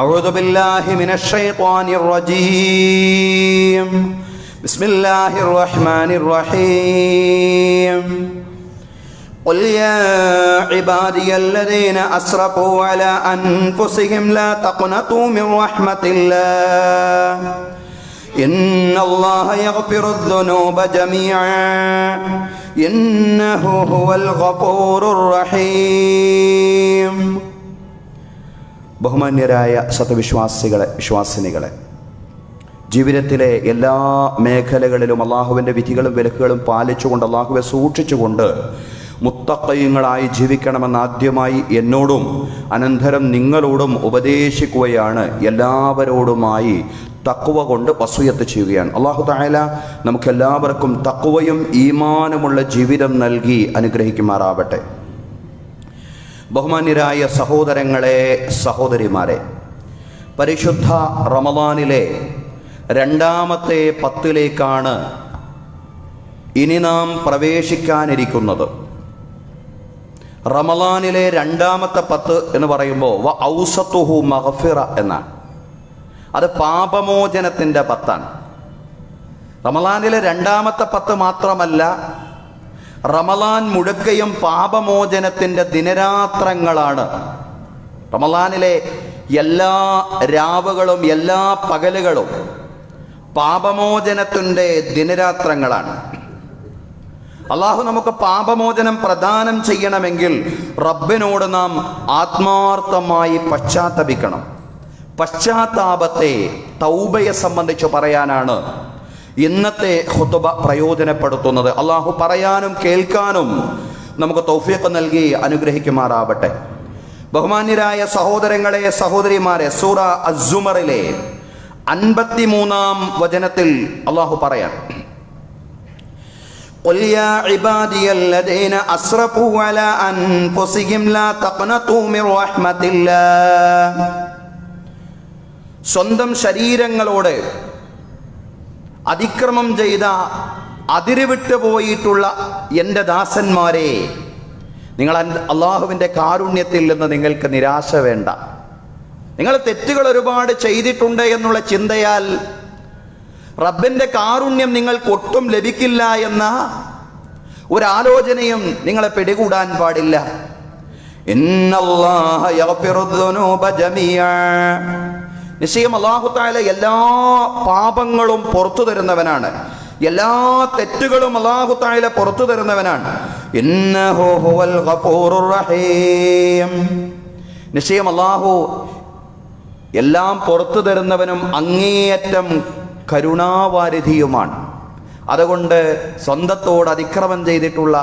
أعوذ بالله من الشيطان الرجيم. بسم الله الرحمن الرحيم. قل يا عبادي الذين أسرفوا على أنفسهم لا تقنطوا من رحمة الله إن الله يغفر الذنوب جميعا إنه هو الغفور الرحيم. ബഹുമാന്യരായ വിശ്വാസിനികളെ, ജീവിതത്തിലെ എല്ലാ മേഖലകളിലും അള്ളാഹുവിൻ്റെ വിധികളും വിലക്കുകളും പാലിച്ചുകൊണ്ട്, അള്ളാഹുവെ സൂക്ഷിച്ചുകൊണ്ട് മുത്തഖീങ്ങളായി ജീവിക്കണമെന്ന് ആദ്യമായി എന്നോടും അനന്തരം നിങ്ങളോടും ഉപദേശിക്കുകയാണ്. എല്ലാവരോടുമായി തഖ്വ കൊണ്ട് വസിയത്ത് ചെയ്യുകയാണ്. അല്ലാഹു തആല നമുക്കെല്ലാവർക്കും തഖ്വയും ഈമാനുമുള്ള ജീവിതം നൽകി അനുഗ്രഹിക്കുമാറാവട്ടെ. ബഹുമാന്യരായ സഹോദരങ്ങളെ, സഹോദരിമാരെ, പരിശുദ്ധ റമദാനിലെ രണ്ടാമത്തെ പത്തിലേക്കാണ് ഇനി നാം പ്രവേശിക്കാനിരിക്കുന്നത്. റമദാനിലെ രണ്ടാമത്തെ പത്ത് എന്ന് പറയുമ്പോൾ വ ഔസത്തുഹു മഗ്ഫിറ എന്നാണ്. അത് പാപമോചനത്തിൻ്റെ പത്താണ്. റമദാനിലെ രണ്ടാമത്തെ പത്ത് മാത്രമല്ല, റമദാൻ മുഴുക്കയും പാപമോചനത്തിൻ്റെ ദിനരാത്രങ്ങളാണ്. റമദാനിലെ എല്ലാ രാവുകളും എല്ലാ പകലുകളും പാപമോചനത്തിൻ്റെ ദിനരാത്രങ്ങളാണ്. അള്ളാഹു നമുക്ക് പാപമോചനം പ്രദാനം ചെയ്യണമെങ്കിൽ റബ്ബിനോട് നാം ആത്മാർത്ഥമായി പശ്ചാത്തപിക്കണം. പശ്ചാത്താപത്തെ, തൗബയെ സംബന്ധിച്ച് പറയാനാണ് ഇന്നത്തെ ഖുതുബ പ്രയോജനപ്പെടുത്തുന്നത്. അള്ളാഹു പറയാനും കേൾക്കാനും നമുക്ക് തൗഫീഖ് നൽകി അനുഗ്രഹിക്കുമാറാവട്ടെ. ബഹുമാന്യരായ സഹോദരങ്ങളെ, സഹോദരിമാരെ, സൂറ അസ്സുമറിലെ 53-ാം വചനത്തിൽ അള്ളാഹു പറയാൻ, ഖുൽ യാ ഇബാദിയല്ലദീന അസ്റഫൂ അലാ അൻഫുസിഹിം ലാ തഖ്നതൂ മിർ റഹ്മത്തില്ലാഹ്. സ്വന്തം ശരീരങ്ങളോട് അതിക്രമം ചെയ്ത, അതിരുവിട്ടു പോയിട്ടുള്ള എൻ്റെ ദാസന്മാരെ, നിങ്ങൾ അള്ളാഹുവിൻ്റെ കാരുണ്യത്തിൽ നിന്ന് നിങ്ങൾക്ക് നിരാശ വേണ്ട. നിങ്ങൾ തെറ്റുകൾ ഒരുപാട് ചെയ്തിട്ടുണ്ട് എന്നുള്ള ചിന്തയാൽ റബ്ബിൻ്റെ കാരുണ്യം നിങ്ങൾക്ക് ഒട്ടും ലഭിക്കില്ല എന്ന ഒരാലോചനയും നിങ്ങളെ പിടികൂടാൻ പാടില്ല. ഇന്നല്ലാഹ യഗ്ഫിറുദ്ദുനൂബ ജമീഅ. നിശ്ചയം അല്ലാഹു തആല എല്ലാ പാപങ്ങളും പുറത്തു തരുന്നവനാണ്, എല്ലാ തെറ്റുകളും അല്ലാഹു തആല പുറത്തു തരുന്നവനാണ്. ഇന്നഹു ഹുവൽ ഗഫൂറുർ റഹീം. നിശ്ചയം അല്ലാഹു എല്ലാം പുറത്തു തരുന്നവനും അങ്ങേയറ്റം കരുണാവാരിധിയുമാണ്. അതുകൊണ്ട് സ്വന്തത്തോട് അതിക്രമം ചെയ്തിട്ടുള്ള,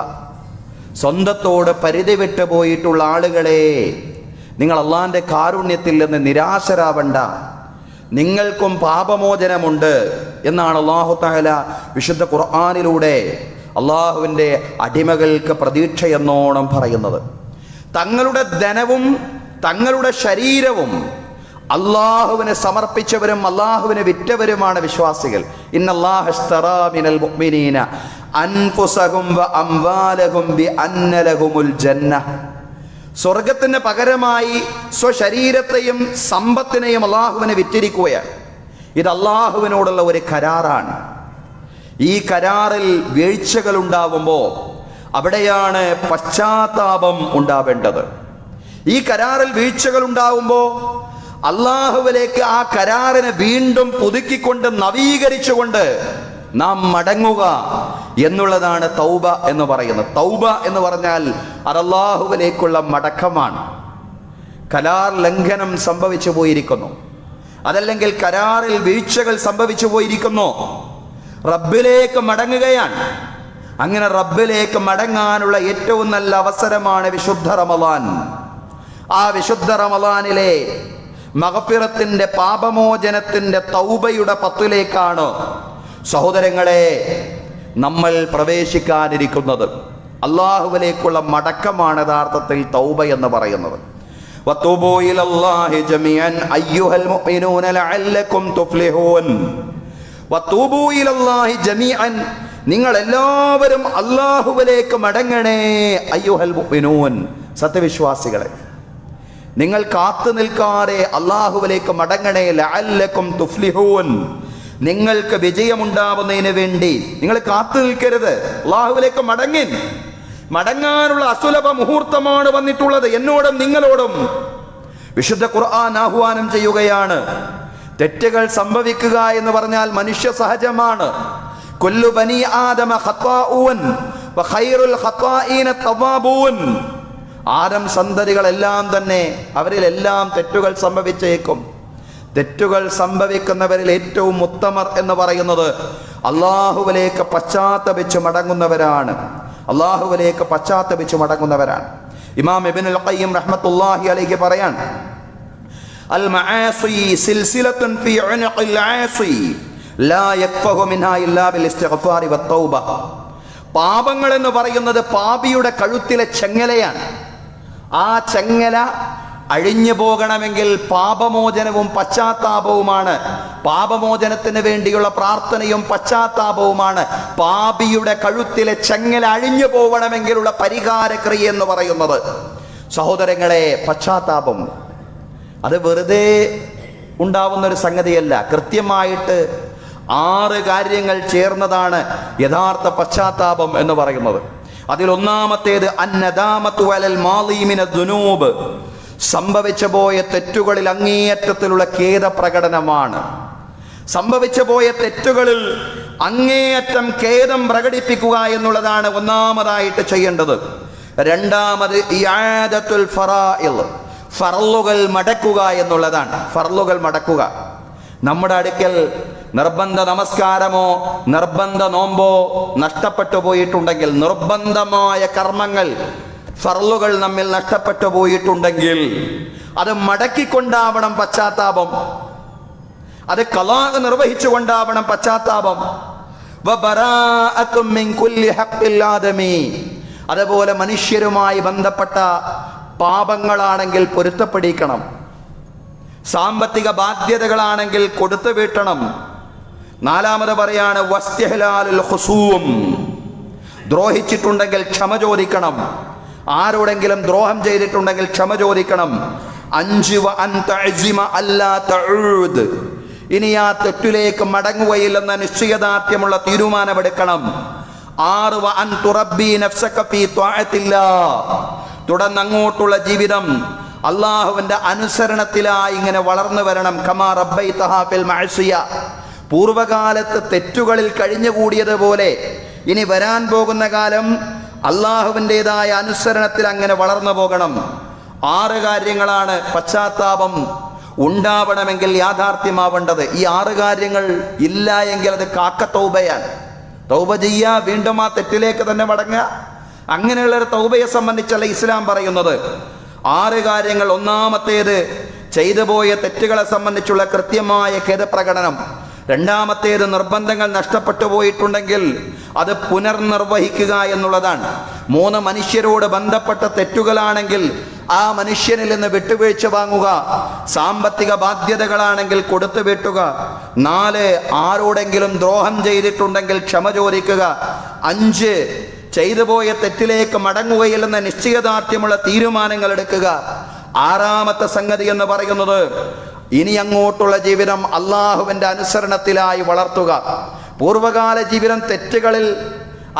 സ്വന്തത്തോട് പരിധി വിട്ടു പോയിട്ടുള്ള ആളുകളെ, നിങ്ങൾ അള്ളാഹിൻ്റെ കാരുണ്യത്തിൽ നിന്ന് നിരാശരാവണ്ട. നിങ്ങൾക്കും പാപമോചനമുണ്ട് എന്നാണ് അല്ലാഹു തആല വിശുദ്ധ ഖുർആനിലൂടെ അള്ളാഹുവിൻ്റെ അടിമകൾക്ക് പ്രതീക്ഷയെന്നോണം പറയുന്നത്. തങ്ങളുടെ ധനവും തങ്ങളുടെ ശരീരവും അള്ളാഹുവിനെ സമർപ്പിച്ചവരും അള്ളാഹുവിനെ വിറ്റവരുമാണ് വിശ്വാസികൾ. ഇന്നല്ലാഹ ഇശ്തറാ മിനൽ മുഅ്മിനീന അൻഫുസഹും വ അംവാലഹും ബിഅന്ന ലഹുമുൽ ജന്നഹ. സ്വർഗത്തിന് പകരമായി സ്വശരീരത്തെയും സമ്പത്തിനെയും അള്ളാഹുവിനെ വിറ്റിരിക്കുകയാണ്. ഇത് അള്ളാഹുവിനോടുള്ള ഒരു കരാറാണ്. ഈ കരാറിൽ വീഴ്ചകൾ ഉണ്ടാവുമ്പോൾ അവിടെയാണ് പശ്ചാത്താപം ഉണ്ടാവേണ്ടത്. ഈ കരാറിൽ വീഴ്ചകൾ ഉണ്ടാവുമ്പോൾ അള്ളാഹുവിലേക്ക് ആ കരാറിനെ വീണ്ടും പുതുക്കിക്കൊണ്ട് നവീകരിച്ചുകൊണ്ട് നാം മടങ്ങുക എന്നുള്ളതാണ് തൗബ എന്ന് പറയുന്നത്. തൗബ എന്ന് പറഞ്ഞാൽ അത് അല്ലാഹുവിലേക്കുള്ള മടക്കമാണ്. കരാർ ലംഘനം സംഭവിച്ചു പോയിരിക്കുന്നു, അതല്ലെങ്കിൽ കരാറിൽ വീഴ്ചകൾ സംഭവിച്ചു പോയിരിക്കുന്നു, റബ്ബിലേക്ക് മടങ്ങുകയാണ്. അങ്ങനെ റബ്ബിലേക്ക് മടങ്ങാനുള്ള ഏറ്റവും നല്ല അവസരമാണ് വിശുദ്ധ റമളാൻ. ആ വിശുദ്ധ റമളാനിലെ മഗ്ഫിറത്തിന്റെ, പാപമോചനത്തിന്റെ, തൗബയുടെ പത്തിലേക്കാണ് സഹോദരങ്ങളെ നമ്മൾ പ്രവേശിക്കാനിരിക്കുന്നത്. അള്ളാഹുവിലേക്കുള്ള മടക്കമാണ് യഥാർത്ഥത്തിൽ തൗബ എന്ന് പറയുന്നത്. വതൂബൂ ഇലല്ലാഹി ജമീഅൻ അയ്യുഹൽ മുഅ്മിനൂന ലഅല്ലകും തുഫ്ലിഹൂൻ. വതൂബൂ ഇലല്ലാഹി ജമീഅൻ, നിങ്ങൾ എല്ലാവരും അള്ളാഹുവിലേക്ക് മടങ്ങണേ. അയ്യുഹൽ മുഅ്മിനൂൻ, സത്യവിശ്വാസികളെ, നിങ്ങൾ കാത്തു നിൽക്കാതെ അള്ളാഹുവിലേക്ക് മടങ്ങണേ, ലഅല്ലക്കും തുഫ്ലിഹൂൻ, നിങ്ങൾക്ക് വിജയമുണ്ടാവുന്നതിന് വേണ്ടി നിങ്ങൾ കാത്തു നിൽക്കരുത്, അള്ളാഹുവിലേക്ക് മടങ്ങിൻ. മടങ്ങാനുള്ള അസുലഭ മുഹൂർത്തമാണ് വന്നിട്ടുള്ളത്, എന്നോടും നിങ്ങളോടും. വിശുദ്ധ ഖുർആൻ ആഹ്വാനം ചെയ്യുകയാണ്. തെറ്റുകൾ സംഭവിക്കുക എന്ന് പറഞ്ഞാൽ മനുഷ്യ സഹജമാണ്. കുല്ലു ബനി ആദമ ഖത്താഊൻ വഖൈറുൽ ഖത്താഈന തവ്വാബൂൻ. ആദം സന്തതികളെല്ലാം തന്നെ അവരിലെല്ലാം തെറ്റുകൾ സംഭവിച്ചേക്കും. തെറ്റുകൾ സംഭവിക്കുന്നവരിൽ ഏറ്റവും ഉത്തമർ എന്ന് പറയുന്നത് അള്ളാഹുവിലേക്ക് പശ്ചാത്തപിച്ച് മടങ്ങുന്നവരാണ്. അള്ളാഹുവിലേക്ക് പശ്ചാത്തപിച്ച് മടങ്ങുന്നവരാണ്. ഇമാം ഇബ്നുൽ ഖയ്യിം റഹ്മത്തുള്ളാഹി അലൈഹി പറയാൻ, അൽ മആസി സിൽസിലത്തുൻ ഫീ ഉനുഖിൽ ആസി ലാ യക്ഫഹു മിൻഹാ ഇല്ലാ ബിൽ ഇസ്തിഗ്ഫാരി വത്തൗബ. പാപങ്ങൾ എന്ന് പറയുന്നത് പാപിയുടെ കഴുത്തിലെ ചെങ്ങലയാണ്. ആ ചെങ്ങല അഴിഞ്ഞു പോകണമെങ്കിൽ പാപമോചനവും പശ്ചാത്താപവുമാണ്. പാപമോചനത്തിന് വേണ്ടിയുള്ള പ്രാർത്ഥനയും പശ്ചാത്താപവുമാണ് പാപിയുടെ കഴുത്തിലെ ചെങ്ങല അഴിഞ്ഞു പോകണമെങ്കിലുള്ള പരിഹാരക്രിയ എന്ന് പറയുന്നത്. സഹോദരങ്ങളെ, പശ്ചാത്താപം അത് വെറുതെ ഉണ്ടാവുന്ന ഒരു സംഗതിയല്ല. കൃത്യമായിട്ട് 6 കാര്യങ്ങൾ ചേർന്നതാണ് യഥാർത്ഥ പശ്ചാത്താപം എന്ന് പറയുന്നത്. അതിലൊന്നാമത്തേത് അന്നദാമത്തു അലൽ മാളി മിനദ് ദുനൂബ്, സംഭവിച്ചു പോയ തെറ്റുകളിൽ അങ്ങേയറ്റത്തിലുള്ള ഖേദ പ്രകടനമാണ്. സംഭവിച്ചു പോയ തെറ്റുകളിൽ അങ്ങേയറ്റം ഖേദം പ്രകടിപ്പിക്കുക എന്നുള്ളതാണ് ഒന്നാമതായിട്ട് ചെയ്യേണ്ടത്. രണ്ടാമത് ഇആദത്തുൽ ഫറാഇൽ, ഫർളുകൾ മടക്കുക എന്നുള്ളതാണ്. ഫർളുകൾ മടക്കുക. നമ്മുടെ അടുക്കൽ നിർബന്ധ നമസ്കാരമോ നിർബന്ധ നോമ്പോ നഷ്ടപ്പെട്ടു പോയിട്ടുണ്ടെങ്കിൽ, നിർബന്ധമായ കർമ്മങ്ങൾ ഫർളുകൾ നമ്മിൽ നഷ്ടപ്പെട്ടു പോയിട്ടുണ്ടെങ്കിൽ അത് മടക്കിക്കൊണ്ടാവണം പശ്ചാത്താപം. അത് ഖളാ നിർവഹിച്ചുകൊണ്ടാവണം പശ്ചാത്താപം. വബറാഅത്തും മിൻ കുല്ലി ഹഖ്ഖിൽ ആദമി, അതുപോലെ മനുഷ്യരുമായി ബന്ധപ്പെട്ട പാപങ്ങളാണെങ്കിൽ പൊരുത്തപ്പെടിക്കണം. സാമ്പത്തിക ബാധ്യതകളാണെങ്കിൽ കൊടുത്തു വീട്ടണം. നാലാമത് പറയാണ് വസ്തിഹ്ലാലുൽ ഖുസൂം, ദ്രോഹിച്ചിട്ടുണ്ടെങ്കിൽ ക്ഷമ ചോദിക്കണം. ആരോടെങ്കിലും ദ്രോഹം ചെയ്തിട്ടുണ്ടെങ്കിൽ ക്ഷമ ചോദിക്കണം. 5 വ അൻ തഅ്സിമ അല്ലാ തഊദ്, ഇനി ആ തെറ്റിലേക്ക് മടങ്ങുകയില്ലെന്ന നിശ്ചയദാർഢ്യമുള്ള തീരുമാനമെടുക്കണം. 6 വ അൻ തുറബ്ബി നഫ്സക ഫീ ത്വാഅത്തില്ലാഹ്, തുടർന്നങ്ങോട്ടുള്ള ജീവിതം അള്ളാഹുവിന്റെ അനുസരണത്തിലായി ഇങ്ങനെ വളർന്നു വരണം. കമാ റബ്ബൈതഹാ ഫിൽ മഅസിയ, പൂർവകാലത്ത് തെറ്റുകളിൽ കഴിഞ്ഞുകൂടിയതുപോലെ ഇനി വരാൻ പോകുന്ന കാലം അള്ളാഹുവിൻ്റെതായ അനുസരണത്തിൽ അങ്ങനെ വളർന്നു പോകണം. 6 കാര്യങ്ങളാണ് പശ്ചാത്താപം ഉണ്ടാവണമെങ്കിൽ യാഥാർത്ഥ്യമാവേണ്ടത്. ഈ 6 കാര്യങ്ങൾ ഇല്ല എങ്കിൽ അത് കാക്ക തൗബയാണ്. തൗബ ചെയ്യുക, വീണ്ടും ആ തെറ്റിലേക്ക് തന്നെ മടങ്ങുക. അങ്ങനെയുള്ളൊരു തൗബയെ സംബന്ധിച്ചല്ല ഇസ്ലാം പറയുന്നത്. 6 കാര്യങ്ങൾ. ഒന്നാമത്തേത് ചെയ്തു പോയ തെറ്റുകളെ സംബന്ധിച്ചുള്ള കൃത്യമായ ഖേദപ്രകടനം. രണ്ടാമത്തേത് നിർബന്ധങ്ങൾ നഷ്ടപ്പെട്ടു പോയിട്ടുണ്ടെങ്കിൽ അത് പുനർനിർവഹിക്കുക എന്നുള്ളതാണ്. 3 മനുഷ്യരോട് ബന്ധപ്പെട്ട തെറ്റുകളാണെങ്കിൽ ആ മനുഷ്യനിൽ നിന്ന് വിട്ടുവീഴ്ച വാങ്ങുക. സാമ്പത്തിക ബാധ്യതകളാണെങ്കിൽ കൊടുത്തു വീട്ടുക. 4 ആരോടെങ്കിലും ദ്രോഹം ചെയ്തിട്ടുണ്ടെങ്കിൽ ക്ഷമ ചോദിക്കുക. 5 ചെയ്തു പോയ തെറ്റിലേക്ക് മടങ്ങുകയില്ലെന്ന നിശ്ചയദാർഢ്യമുള്ള തീരുമാനങ്ങൾ എടുക്കുക. 6ാമത്തെ സംഗതി എന്ന് പറയുന്നത് ഇനി അങ്ങോട്ടുള്ള ജീവിതം അള്ളാഹുവിൻ്റെ അനുസരണത്തിലായി വളർത്തുക. പൂർവകാല ജീവിതം തെറ്റുകളിൽ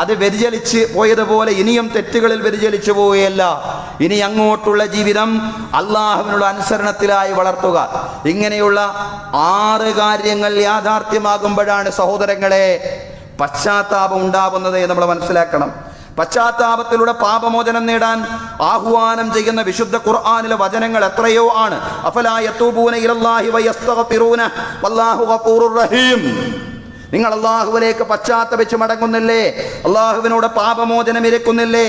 അത് വ്യതിചലിച്ച് പോയതുപോലെ ഇനിയും തെറ്റുകളിൽ വ്യതിചലിച്ചു പോവുകയല്ല. ഇനി അങ്ങോട്ടുള്ള ജീവിതം അള്ളാഹുവിനുള്ള അനുസരണത്തിലായി വളർത്തുക. ഇങ്ങനെയുള്ള 6 കാര്യങ്ങൾ യാഥാർത്ഥ്യമാകുമ്പോഴാണ് സഹോദരങ്ങളെ പശ്ചാത്താപം ഉണ്ടാവുന്നത് എന്ന് നമ്മൾ മനസ്സിലാക്കണം. പശ്ചാത്താപത്തിലൂടെ പാപമോചനം നേടാൻ ആഹ്വാനം ചെയ്യുന്ന വിശുദ്ധ ഖുർആനിലെ വചനങ്ങൾ എത്രയോ ആണ്. അഫലാ യതൂബൂന ഇലല്ലാഹി വയസ്തഗ്ഫിറൂന വല്ലാഹു ഗഫൂറുർ റഹീം. നിങ്ങൾ അള്ളാഹുവിലേക്ക് പശ്ചാത്തപിച്ച് മടങ്ങുന്നില്ലേ? അള്ളാഹുവിനോട് പാപമോചനം ഇരക്കുന്നില്ലേ?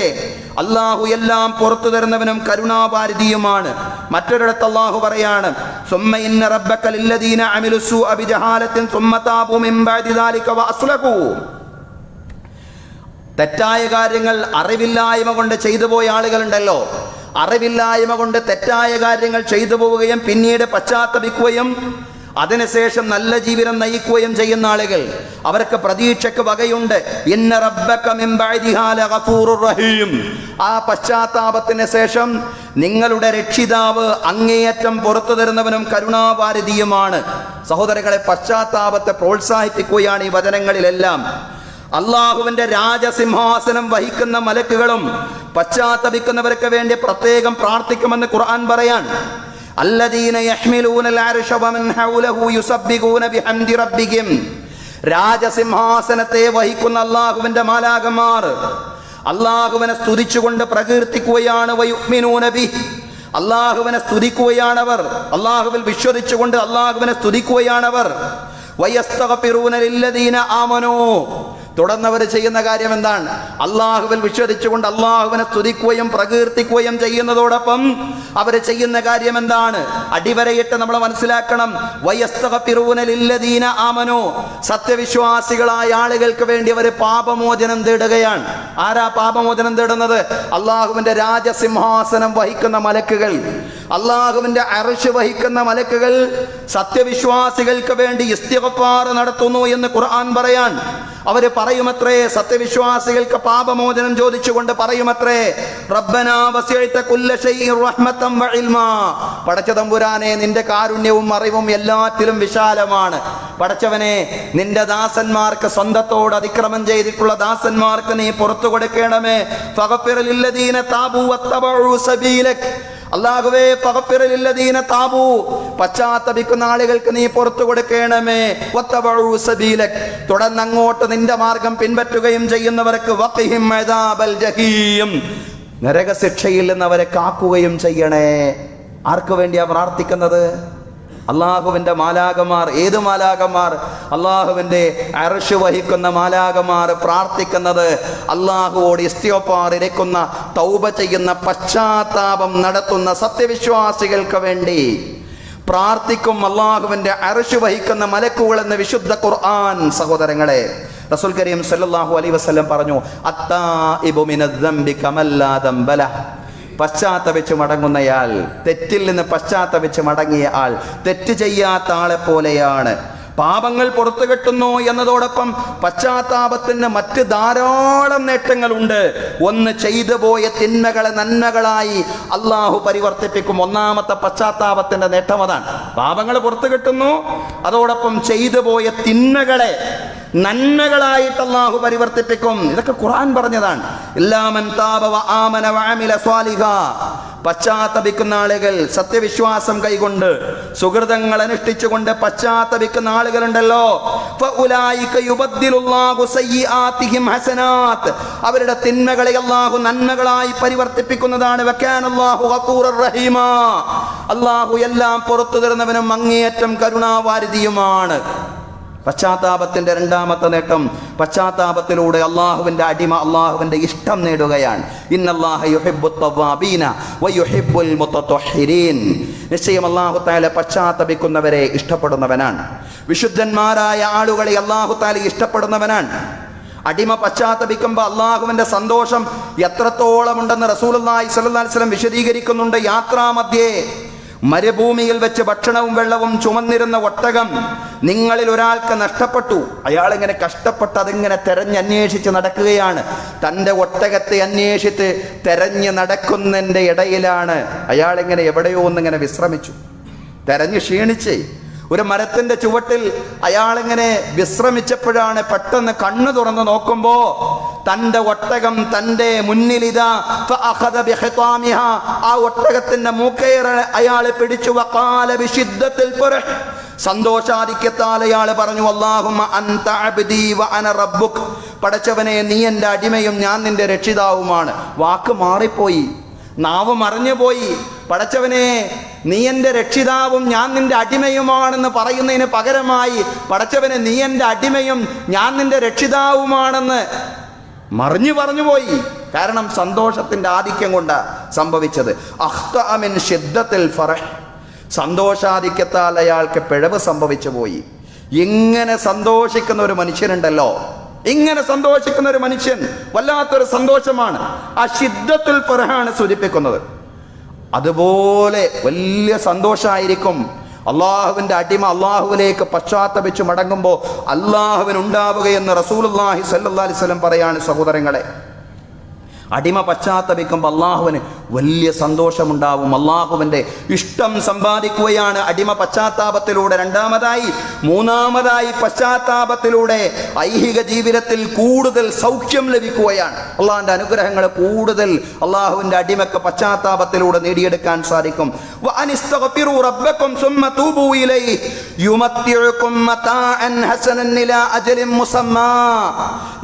അള്ളാഹു എല്ലാം പുറത്തു തരുന്നവനും കരുണാവാരിധിയുമാണ്. മറ്റൊരിടത്ത് അള്ളാഹു പറയാണ്, സുമ്മ ഇന്ന റബ്ബക ലില്ലദീന അമിലു സൂഅ ബിജഹാലത്തിൻ സുമ്മ താബു മിൻ ബഅദി ദാലിക വഅസ്ലഹൂ. തെറ്റായ കാര്യങ്ങൾ അറിവില്ലായ്മ കൊണ്ട് ചെയ്തു പോയ ആളുകളുണ്ടല്ലോ. അറിവില്ലായ്മ കൊണ്ട് തെറ്റായ കാര്യങ്ങൾ ചെയ്തു പോവുകയും പിന്നീട് പശ്ചാത്തപിക്കുകയും അതിനുശേഷം നല്ല ജീവിതം നയിക്കുകയും ചെയ്യുന്ന ആളുകൾ, അവർക്ക് പ്രതീക്ഷയ്ക്ക് വകയുണ്ട്. ഇന്ന റബ്ബക മിൻ ബഅദിഹാ ലഗഫൂറുർ റഹീം. ആ പശ്ചാത്താപത്തിന് ശേഷം നിങ്ങളുടെ രക്ഷിതാവ് അങ്ങേയറ്റം പുറത്തു തരുന്നവനും കരുണാവാരിധിയുമാണ്. സഹോദരങ്ങളെ, പശ്ചാത്താപത്തെ പ്രോത്സാഹിപ്പിക്കുകയാണ് ഈ വചനങ്ങളിലെല്ലാം. അള്ളാഹുവിന്റെ രാജസിംഹാസനം വഹിക്കുന്ന മലക്കുകളും പശ്ചാത്തപിക്കുന്നവർക്ക് വേണ്ടി പ്രത്യേകം പ്രാർത്ഥിക്കുമെന്ന് ഖുർആൻ പറയാൻ. الذين يحملون العرش ومن حوله يسبحون بحمد ربهم. രാജസിംഹാസനത്തെ വഹിക്കുന്ന അള്ളാഹുവിന്റെ മാലാകമാർ അള്ളാഹുവിനെ സ്തുതിച്ചുകൊണ്ട് പ്രകീർത്തിക്കുകയാണ്. വയുഅ്മിനൂന ബിഹി. അള്ളാഹുവിനെ സ്തുതിക്കുകയാണവർ, അള്ളാഹുവിൽ വിശ്വസിച്ചുകൊണ്ട് അള്ളാഹുവിനെ സ്തുതിക്കുകയാണവർ. വയസ്തഗ്ഫിറൂന ലില്ലദീന ആമനൂ. തുടർന്നവർ ചെയ്യുന്ന കാര്യം എന്താണ്? അള്ളാഹുവിൽ വിശ്വസിച്ചുകൊണ്ട് അള്ളാഹുവിനെ സ്തുതിക്കുകയും പ്രകീർത്തിക്കുകയും ചെയ്യുന്നതോടൊപ്പം അവർ ചെയ്യുന്ന കാര്യം എന്താണ്? അടിവരയിട്ട് നമ്മൾ മനസ്സിലാക്കണം. വയസ്തഗ്ഫിറൂന ലില്ലദീന ആമനൂ. സത്യവിശ്വാസികളായ ആളുകൾക്ക് വേണ്ടി അവർ പാപമോചനം തേടുകയാണ്. ആരാ പാപമോചനം തേടുന്നത്? അള്ളാഹുവിന്റെ രാജസിംഹാസനം വഹിക്കുന്ന മലക്കുകൾ, അള്ളാഹുവിന്റെ അർശ് വഹിക്കുന്ന മലക്കുകൾ സത്യവിശ്വാസികൾക്ക് വേണ്ടി ഇസ്തിഗ്ഫാർ നടത്തുന്നു എന്ന് ഖുർആൻ പറയാൻ. അവര് പറയുമത്രേ, സത്യവിശ്വാസികൾക്ക് പാപമോചനം ചോദിച്ചുകൊണ്ട് പറയുമത്രേ, റബ്ബനാ വസിഅത കുല്ല ശൈഇൻ റഹ്മതൻ വ ഇൽമാ. പടച്ച തമ്പുരാനെ, നിന്റെ കാരുണ്യവും അറിവും എല്ലാത്തിലും വിശാലമാണ്. പടച്ചവനെ, നിന്റെ ദാസന്മാർക്ക്, സ്വന്തത്തോട് അതിക്രമം ചെയ്തിട്ടുള്ള ദാസന്മാർക്ക് നീ പുറത്തു കൊടുക്കണമേ. ഫഗ്ഫിർ ലില്ലദീന താബൂ വത്തബഉ സബീലക്. അല്ലാഹുവേ, ഫഗ്ഫിർ ലില്ലദീന താബൂ, പശ്ചാത്തപിക്കുന്ന ആളുകൾക്ക് നീ പുറത്തു കൊടുക്കണമേ. വത്തബഉ സബീലക്, തുടർന്ന് അങ്ങോട്ട് നിന്റെ മാർഗം പിൻപറ്റുകയും ചെയ്യുന്നവർക്ക് വഖിഹിം അദാബൽ ജഹീം, നരകശിക്ഷയിൽ നിന്ന് അവരെ കാക്കുകയും ചെയ്യണേ. ആർക്ക് വേണ്ടിയാ പ്രാർത്ഥിക്കുന്നത്? അള്ളാഹുവിന്റെ മാലാകമാർ. ഏത് മാലാകമാർ? അള്ളാഹുവിന്റെ അർശ് വഹിക്കുന്ന മാലാകമാർ പ്രാർത്ഥിക്കുന്നത് അള്ളാഹുവോട് ഇസ്തിഗ്ഫാർ ഇരക്കുന്ന, തൗബ ചെയ്യുന്ന, പശ്ചാത്താപം നടത്തുന്ന സത്യവിശ്വാസികൾക്ക് വേണ്ടി പ്രാർത്ഥിക്കും അള്ളാഹുവിന്റെ അർശ് വഹിക്കുന്ന മലക്കുകൾ എന്ന് വിശുദ്ധ ഖുർആൻ. സഹോദരങ്ങളെ, റസൂൽ കരീം സല്ലല്ലാഹു അലൈഹി വസല്ലം പറഞ്ഞു, അത്താഇബു മിനദ്ദംബി കമല്ലാ ദംബല. പശ്ചാത്തപിച്ച് മടങ്ങുന്നയാൾ, തെറ്റിൽ നിന്ന് പശ്ചാത്തപിച്ച് മടങ്ങിയ ആൾ തെറ്റ് ചെയ്യാത്ത ആളെ പോലെയാണ്. പാപങ്ങൾ പുറത്തു കെട്ടുന്നു എന്നതോടൊപ്പം പശ്ചാത്താപത്തിന് മറ്റ് ധാരാളം നേട്ടങ്ങളുണ്ട്. ഒന്ന്, ചെയ്തു പോയ തിന്മകളെ നന്മകളായി അള്ളാഹു പരിവർത്തിപ്പിക്കും. ഒന്നാമത്തെ പശ്ചാത്താപത്തിന്റെ നേട്ടം അതാണ്. പാപങ്ങൾ പുറത്തു കെട്ടുന്നു, അതോടൊപ്പം ചെയ്തു പോയ തിന്മകളെ നന്മകളായിട്ട് അള്ളാഹു പരിവർത്തിപ്പിക്കും. ഇതൊക്കെ ഖുർആൻ പറഞ്ഞതാണ്. ഇല്ലാമൻ താബ വ ആമന വ അമില സ്വാലിഹാ. പശ്ചാത്തപിക്കുന്ന ആളുകൾ, സത്യവിശ്വാസം കൈകൊണ്ട് സുഹൃതങ്ങൾ അനുഷ്ഠിച്ചുകൊണ്ട് പശ്ചാത്തപിക്കുന്ന ആളുകളുണ്ടല്ലോ, ഫഉലൈക യുബദ്ദിലുല്ലാഹു സയ്യിആതിഹിം ഹസനാത്ത്. അവരുടെ തിന്മകളെ അല്ലാഹു നന്മകളായി പരിവർത്തിപ്പിക്കുന്നതാണ്. വകാനല്ലാഹു ഗഫൂറർ റഹീമാ. അല്ലാഹു എല്ലാം പുറത്തു തരുന്നവനും അങ്ങേയറ്റം കരുണാവാരിധിയുമാണ്. പശ്ചാത്താപത്തിന്റെ രണ്ടാമത്തെ നേട്ടം, പശ്ചാത്താപത്തിലൂടെ അള്ളാഹുവിന്റെ അടിമ അള്ളാഹുവിന്റെ ഇഷ്ടം നേടുകയാണ്. ഇന്നല്ലാഹ യുഹിബ്ബുത് തവ്വാബീന വയുഹിബ്ബുൽ മുതത്വഹിരീൻ. നിശ്ചയം അല്ലാഹു തആല പശ്ചാത്തപിക്കുന്നവരെ ഇഷ്ടപ്പെടുന്നവനാണ്. വിശുദ്ധന്മാരായ ആളുകളെ അല്ലാഹു തആല ഇഷ്ടപ്പെടുന്നവനാണ്. അടിമ പശ്ചാത്തപിക്കുമ്പോൾ അള്ളാഹുവിന്റെ സന്തോഷം എത്രത്തോളം ഉണ്ടെന്ന് റസൂലുള്ളാഹി സ്വല്ലല്ലാഹി അലൈഹി വസല്ലം വിശദീകരിക്കുന്നുണ്ട്. യാത്രാമധ്യേ മരുഭൂമിയിൽ വെച്ച് ഭക്ഷണവും വെള്ളവും ചുമന്നിരുന്ന ഒട്ടകം നിങ്ങളിൽ ഒരാൾക്ക് നഷ്ടപ്പെട്ടു. അയാൾ ഇങ്ങനെ കഷ്ടപ്പെട്ട് അതിങ്ങനെ തെരഞ്ഞന്വേഷിച്ച് നടക്കുകയാണ്. തൻ്റെ ഒട്ടകത്തെ അന്വേഷിച്ച് തെരഞ്ഞ് നടക്കുന്നതിൻ്റെ ഇടയിലാണ് അയാളിങ്ങനെ എവിടെയോ ഒന്നിങ്ങനെ വിശ്രമിച്ചു. തെരഞ്ഞ് ക്ഷീണിച്ച് ഒരു മരത്തിന്റെ ചുവട്ടിൽ അയാളിങ്ങനെ വിശ്രമിച്ചപ്പോഴാണ് പെട്ടെന്ന് കണ്ണു തുറന്ന് നോക്കുമ്പോ തന്റെ ഒട്ടകം തന്റെ മുന്നിലിതാ. ആ ഒട്ടകത്തിന്റെ മൂക്കയർ അയാളെ പിടിച്ചു. വഖാല ബിശിദ്ദത്തിൽ ഫറഹ്, സന്തോഷാധിക്യത്താൽ അയാൾ പറഞ്ഞു, അല്ലാഹുമ്മ അൻത അബ്ദി വ അന റബ്ബുക്. പടച്ചവനെ, നീ എൻ്റെ അടിമയും ഞാൻ നിന്റെ രക്ഷിതാവുമാണ്. വാക്ക് മാറിപ്പോയി, നാവ് മറിഞ്ഞുപോയി. പടച്ചവനെ, നീ എൻ്റെ രക്ഷിതാവും ഞാൻ നിന്റെ അടിമയുമാണെന്ന് പറയുന്നതിന് പകരമായി പടച്ചവനെ, നീ എൻ്റെ അടിമയും ഞാൻ നിന്റെ രക്ഷിതാവുമാണെന്ന് പറഞ്ഞുപോയി. കാരണം സന്തോഷത്തിന്റെ ആധിക്യം കൊണ്ട് സംഭവിച്ചത്. അഖ്തഅ മിൻ ശിദ്ദത്തിൽ ഫറഹ്, സന്തോഷാധിക്യത്താൽ അയാൾക്ക് പിഴവ് സംഭവിച്ചു പോയി. ഇങ്ങനെ സന്തോഷിക്കുന്ന ഒരു മനുഷ്യനുണ്ടല്ലോ, ഇങ്ങനെ സന്തോഷിക്കുന്ന ഒരു മനുഷ്യൻ വല്ലാത്തൊരു സന്തോഷമാണ്. ആ ശിദ്ദത്തുൽ ഫറഹാണ് സൂചിപ്പിക്കുന്നത്. അതുപോലെ വലിയ സന്തോഷമായിരിക്കും അള്ളാഹുവിൻ്റെ അടിമ അള്ളാഹുവിലേക്ക് പശ്ചാത്തപിച്ച് മടങ്ങുമ്പോൾ അള്ളാഹുവിനുണ്ടാവുകയെന്ന് റസൂലുള്ളാഹി സ്വല്ലല്ലാഹി അലൈഹി വസല്ലം പറയാണ്. സഹോദരങ്ങളെ, അടിമ പശ്ചാത്തപിക്കുമ്പോൾ അള്ളാഹുവിന് വലിയ സന്തോഷമുണ്ടാവും. അള്ളാഹുവിൻ്റെ ഇഷ്ടം സമ്പാദിക്കുകയാണ് അടിമ പശ്ചാത്താപത്തിലൂടെ. മൂന്നാമതായി പശ്ചാത്താപത്തിലൂടെ ഐഹിക ജീവിതത്തിൽ കൂടുതൽ സൗഖ്യം ലഭിക്കുകയാണ്. അള്ളാഹുവിൻ്റെ അനുഗ്രഹങ്ങൾ കൂടുതൽ അള്ളാഹുവിൻ്റെ അടിമക്ക് പശ്ചാത്താപത്തിലൂടെ നേടിയെടുക്കാൻ സാധിക്കും.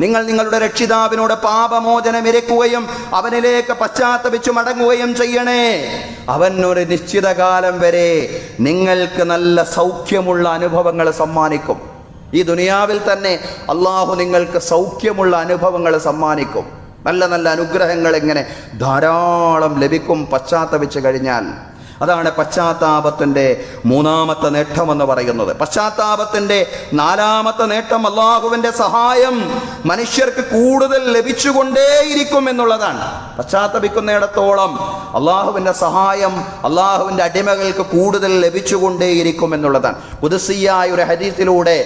നിങ്ങൾ നിങ്ങളുടെ രക്ഷിതാവിനോട് പാപമോചനം ഇരക്കുകയും അവനിലേക്ക് പശ്ചാത്തപിച്ചു മടങ്ങുകയും ചെയ്യണേ. അവൻ ഒരു നിശ്ചിത കാലം വരെ നിങ്ങൾക്ക് നല്ല സൗഖ്യമുള്ള അനുഭവങ്ങൾ സമ്മാനിക്കും. ഈ ദുനിയാവിൽ തന്നെ അള്ളാഹു നിങ്ങൾക്ക് സൗഖ്യമുള്ള അനുഭവങ്ങൾ സമ്മാനിക്കും. നല്ല നല്ല അനുഗ്രഹങ്ങൾ ഇങ്ങനെ ധാരാളം ലഭിക്കും പശ്ചാത്തപിച്ചു കഴിഞ്ഞാൽ. അതാണ് പശ്ചാത്താപത്തിൻ്റെ മൂന്നാമത്തെ നേട്ടമെന്ന് പറയുന്നത്. പശ്ചാത്താപത്തിൻ്റെ നാലാമത്തെ നേട്ടം അള്ളാഹുവിൻ്റെ സഹായം മനുഷ്യർക്ക് കൂടുതൽ ലഭിച്ചുകൊണ്ടേയിരിക്കും എന്നുള്ളതാണ്. പശ്ചാത്തപിക്കുന്നിടത്തോളം അള്ളാഹുവിൻ്റെ സഹായം അള്ളാഹുവിൻ്റെ അടിമകൾക്ക് കൂടുതൽ ലഭിച്ചുകൊണ്ടേയിരിക്കും എന്നുള്ളതാണ്. ഖുദ്സിയായ ഒരു ഹദീസിലൂടെ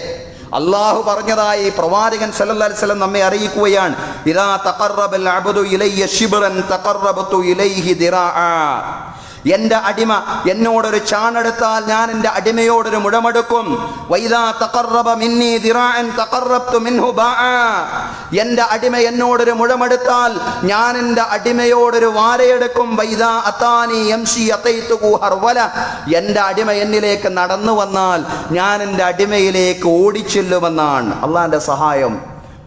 അള്ളാഹു പറഞ്ഞതായി പ്രവാചകൻ സല്ലല്ലാഹു അലൈഹി വസല്ലം നമ്മെ അറിയിക്കുകയാണ്. ഇദാ തഖറബൽ അബ്ദു ഇലയ്യ ശിബ്റൻ തഖറബതു ഇലൈഹി ദിറാഅ. എൻ്റെ അടിമ എന്നോടൊരു ചാണെടുത്താൽ ഞാൻ എൻ്റെ അടിമയോടൊരു മുഴമെടുക്കും. വൈദാ തഖറബ മിന്നി ദിറാഅൻ തഖറബ്തു മിൻഹു ബാഅ. എൻ്റെ അടിമ എന്നോടൊരു മുഴമെടുത്താൽ ഞാൻ എൻ്റെ അടിമയോടൊരു വാരയെടുക്കും. വൈദാ അതാനി യംശി അതൈതുഹു ഹർവല. എൻ്റെ അടിമ എന്നിലേക്ക് നടന്നു വന്നാൽ ഞാൻ എൻ്റെ അടിമയിലേക്ക് ഓടിച്ചെല്ലുമെന്നാണ്. അള്ളാഹിൻ്റെ സഹായം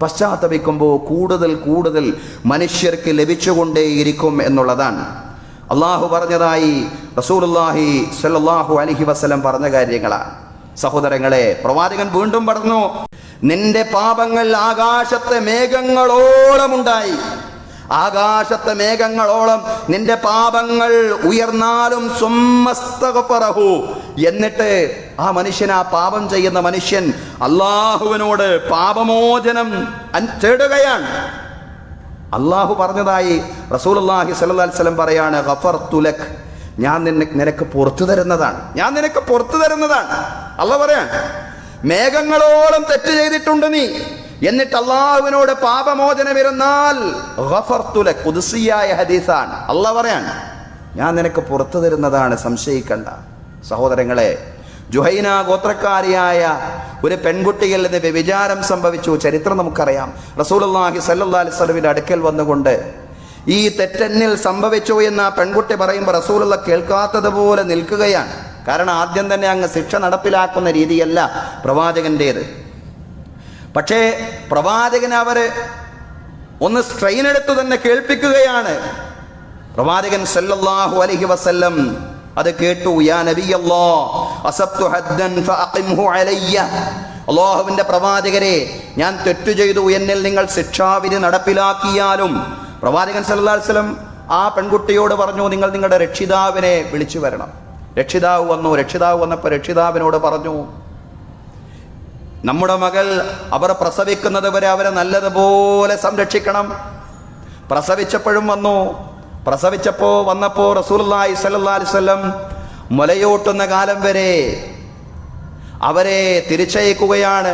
പശ്ചാത്തപിക്കുമ്പോൾ കൂടുതൽ കൂടുതൽ മനുഷ്യർക്ക് ലഭിച്ചുകൊണ്ടേയിരിക്കും എന്നുള്ളതാണ്. അള്ളാഹു പറഞ്ഞതായി റസൂലുള്ളാഹി സ്വല്ലല്ലാഹു അലൈഹി വസല്ലം പറഞ്ഞ കാര്യങ്ങളാണ്. സഹോദരങ്ങളെ, പ്രവാചകൻ വീണ്ടും പറഞ്ഞു, നിന്റെ പാപങ്ങൾ ആകാശത്തെ മേഘങ്ങളോളം ഉണ്ടായി. ആകാശത്തെ മേഘങ്ങളോളം നിന്റെ പാപങ്ങൾ ഉയർന്നാലും സുമ്മസ്തഗ്ഫറഹു. എന്നിട്ട് ആ മനുഷ്യൻ, ആ പാപം ചെയ്യുന്ന മനുഷ്യൻ അള്ളാഹുവിനോട് പാപമോചനം തേടുകയാണ്. അള്ളാഹു പറഞ്ഞതായി റസൂലുള്ളാഹി സ്വല്ലല്ലാഹി അലൈഹി വസല്ലം പറയാണ്, ഗഫർതു ലക്, ഞാൻ നിനക്ക് പുറത്തു തരുന്നതാണ്, ഞാൻ നിനക്ക് പുറത്തു തരുന്നതാണ്. അള്ളാഹു പറയാൻ, മേഘങ്ങളോളം തെറ്റ് ചെയ്തിട്ടുണ്ട് നീ, എന്നിട്ട് അള്ളാഹുവിനോട് പാപമോചനം ഇരുന്നാൽ ഗഫർതു ലക്. ഖുദ്സിയായ ഹദീസാണ്. അള്ളാഹു പറയാൻ, ഞാൻ നിനക്ക് പുറത്തു തരുന്നതാണ്, സംശയിക്കണ്ട. സഹോദരങ്ങളെ, ജുഹൈന ഗോത്രക്കാരിയായ ഒരു പെൺകുട്ടിയിൽ നിന്ന് വ്യഭിചാരം സംഭവിച്ചു. ചരിത്രം നമുക്കറിയാം. റസൂലുള്ളാഹി സ്വല്ലല്ലാഹി അലൈഹി വസല്ലമിന്റെ അടുക്കൽ വന്നുകൊണ്ട് ഈ തെറ്റെന്നിൽ സംഭവിച്ചു എന്ന് ആ പെൺകുട്ടി പറയുമ്പോൾ റസൂലുള്ള കേൾക്കാത്തതുപോലെ നിൽക്കുകയാണ്. കാരണം ആദ്യം തന്നെ അങ്ങ് ശിക്ഷ നടപ്പിലാക്കുന്ന രീതിയല്ല പ്രവാചകൻ്റേത്. പക്ഷേ പ്രവാചകൻ ഒന്ന് സ്ട്രെയിൻ എടുത്തു തന്നെ കേൾപ്പിക്കുകയാണ്. പ്രവാചകൻ സല്ലല്ലാഹു അലൈഹി വസല്ലം അത് കേട്ടു. യാ നബിയല്ലാഹ് അസബ്തു ഹദ്ദൻ ഫഅഖിംഹു അലയ്യ. അല്ലാഹുവിൻ്റെ പ്രവാചകരെ, ഞാൻ തെറ്റു ചെയ്തു, എന്നിൽ നിങ്ങൾ ശിക്ഷാവിധി നടപ്പിലാക്കിയാലും. പ്രവാചകൻ സല്ലല്ലാഹു അലൈഹി വസല്ലം ആ പെൺകുട്ടിയോട് പറഞ്ഞു, നിങ്ങൾ നിങ്ങളുടെ രക്ഷിതാവിനെ വിളിച്ചു വരണം. രക്ഷിതാവ് വന്നു. രക്ഷിതാവ് വന്നപ്പോൾ രക്ഷിതാവിനോട് പറഞ്ഞു, നമ്മുടെ മകൾ അവർ പ്രസവിക്കുന്നത് വരെ അവരെ നല്ലതുപോലെ സംരക്ഷിക്കണം. പ്രസവിച്ചപ്പോഴും വന്നപ്പോൾ റസൂലുള്ളാഹി സ്വല്ലല്ലാഹി അലൈഹി വസല്ലം മുലയൂട്ടുന്ന കാലം വരെ അവരെ തിരിച്ചയക്കുകയാണ്.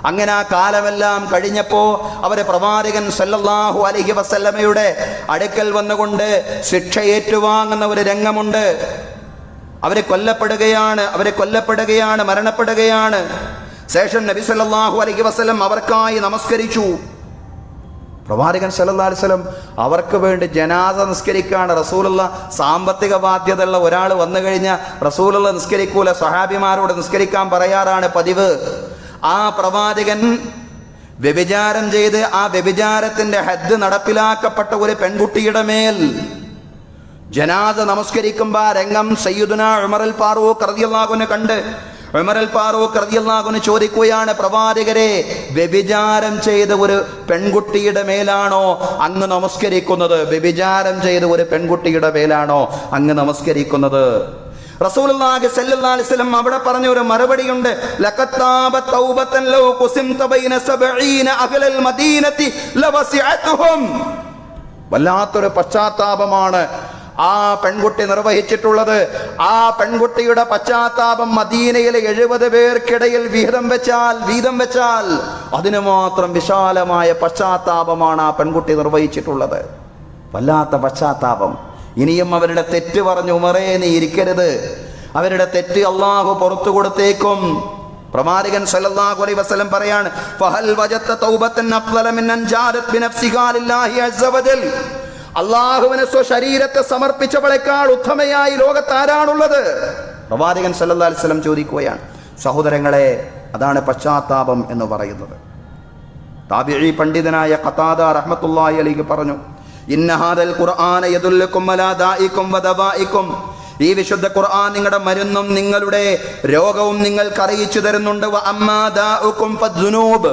അങ്ങനെ ആ കാലമെല്ലാം കഴിഞ്ഞപ്പോൾ അവരെ പ്രവാചകൻ സല്ലല്ലാഹു അലൈഹി വസല്ലമയുടെ അടുക്കൽ വന്നുകൊണ്ട് ശിക്ഷ ഏറ്റുവാങ്ങുന്ന ഒരു രംഗമുണ്ട്. അവരെ കൊല്ലപ്പെടുകയാണ്, മരണപ്പെടുകയാണ്. ശേഷം നബി സല്ലല്ലാഹു അലൈഹി വസല്ലം അവർക്കായി നമസ്കരിച്ചു. പ്രവാചകൻ സല്ലല്ലാഹു അലൈഹി വസല്ലം അവർക്ക് വേണ്ടി ജനാസ നിസ്കരിക്കുകയാണ്. റസൂലുള്ള സാമ്പത്തിക ബാധ്യതയുള്ള ഒരാൾ വന്നു കഴിഞ്ഞാൽ റസൂലുള്ള നിസ്കരിക്കൂല, സ്വഹാബിമാരോട് നിസ്കരിക്കാൻ പറയാറാണ് പതിവ്. ആ പ്രവാചകൻ വ്യഭിചാരം ചെയ്ത് ആ വ്യഭിചാരത്തിന്റെ ഹദ്ദ് നടപ്പിലാക്കപ്പെട്ട ഒരു പെൺകുട്ടിയുടെ മേൽ ജനാസ നമസ്കരിക്കുമ്പോൾ ആ രംഗം സയ്യിദുനാ ഉമറുൽ ഫാറൂഖ് റളിയല്ലാഹു അൻഹു കണ്ട് ഉമറുൽ ഫാറൂഖ് റളിയല്ലാഹു അൻഹു ചോദിക്കുകയാണ്, പ്രവാചകരെ, വ്യഭിചാരം ചെയ്ത ഒരു പെൺകുട്ടിയുടെ മേലാണോ അങ്ങ് നമസ്കരിക്കുന്നത്? വ്യഭിചാരം ചെയ്ത ഒരു പെൺകുട്ടിയുടെ മേലാണോ അങ്ങ് നമസ്കരിക്കുന്നത്? റസൂലുള്ളാഹി സ്വല്ലല്ലാഹി അലൈഹി വസല്ലം അവിടെ പറഞ്ഞ ഒരു മറുപടിയുണ്ട്. ലഖത്താബ തൗബതൻ ലൗ ഖുസിംത ബൈന 70 അഹ്ലൽ മദീനതി ലവസിഅതുഹും. വല്ലാത്തൊരു പശ്ചാത്താപമാണ് ആ പെൺകുട്ടി നിർവഹിച്ചിട്ടുള്ളത്. ആ പെൺകുട്ടിയുടെ പശ്ചാത്താപം മദീനയിലെ 70 പേർക്കിടയിൽ വീതം വെച്ചാൽ അതിനു മാത്രം വിശാലമായ പശ്ചാത്താപമാണ് ആ പെൺകുട്ടി നിർവഹിച്ചിട്ടുള്ളത്. വല്ലാത്ത പശ്ചാത്താപം. ഇനിയും അവരുടെ തെറ്റ് പറഞ്ഞു ഉമറേ നീ ഇരിക്കരുത്, അവരുടെ തെറ്റ് അള്ളാഹു പുറത്തു കൊടുത്തേക്കും. പ്രവാചകൻ സല്ലല്ലാഹു അലൈഹി വസല്ലം പറയാണ്, ഫഹൽ വജത്ത തൗബതൻ അഫ്ളല മിൻ അൻ ജാരത് ബിനഫ്സിഹാ ലില്ലാഹി അസ്സ വജൽ. അള്ളാഹുവിന് സ്വശരീരത്തെ സമർപ്പിച്ചവളെക്കാൾ ഉത്തമയായി ലോകത്ത് ആരാണുള്ളത്? പ്രവാചകൻ സല്ലല്ലാഹു അലൈഹി വസല്ലം ചോദിക്കുകയാണ്. സഹോദരങ്ങളെ, അതാണ് പശ്ചാത്താപം എന്ന് പറയുന്നത്. താബിഈ പണ്ഡിതനായ ഖതാദ റഹ്മത്തുള്ളാഹി അലൈഹി പറഞ്ഞു, ഇന്ന ഹാദൽ ഖുർആന യദുല്ലുകും അലാ ദാഇകും വദവാഇകും. ഈ വിശുദ്ധ ഖുർആൻ നിങ്ങളുടെ മരുന്നും നിങ്ങളുടെ രോഗവും നിങ്ങൾക്ക് അറിയിച്ചു തരുന്നുണ്ട്. വ അമ്മാ ദാഉകും ഫദ്ദുനൂബ്.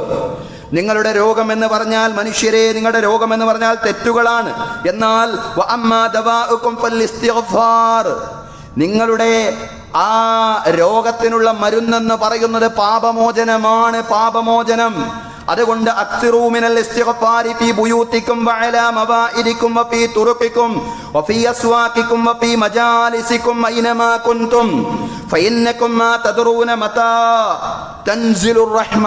നിങ്ങളുടെ രോഗം എന്ന് പറഞ്ഞാൽ മനുഷ്യരെ, നിങ്ങളുടെ രോഗം എന്ന് പറഞ്ഞാൽ തെറ്റുകളാണ്. എന്നാൽ വ അമ്മാ ദവാഉകും ഫൽഇസ്തിഗ്ഫാർ. നിങ്ങളുടെ ആ രോഗത്തിനുള്ള മരുന്നെന്ന് പറയുന്നത് പാപമോചനമാണ്, പാപമോചനം. അതുകൊണ്ട് അക്സിറൂ മിനൽ ഇസ്തിഗ്ഫാരി ഫീ ബുയൂതികും വഅലാ മവാഇദികും വഫീ തുറുഖികും വഫീ അസ്വാഖികും വഫീ മജാലിസികും ഐനമാ കുൻതും ഫഇന്നകും മാ തദ്റൂന മതാ തൻസിലുർ റഹ്മ.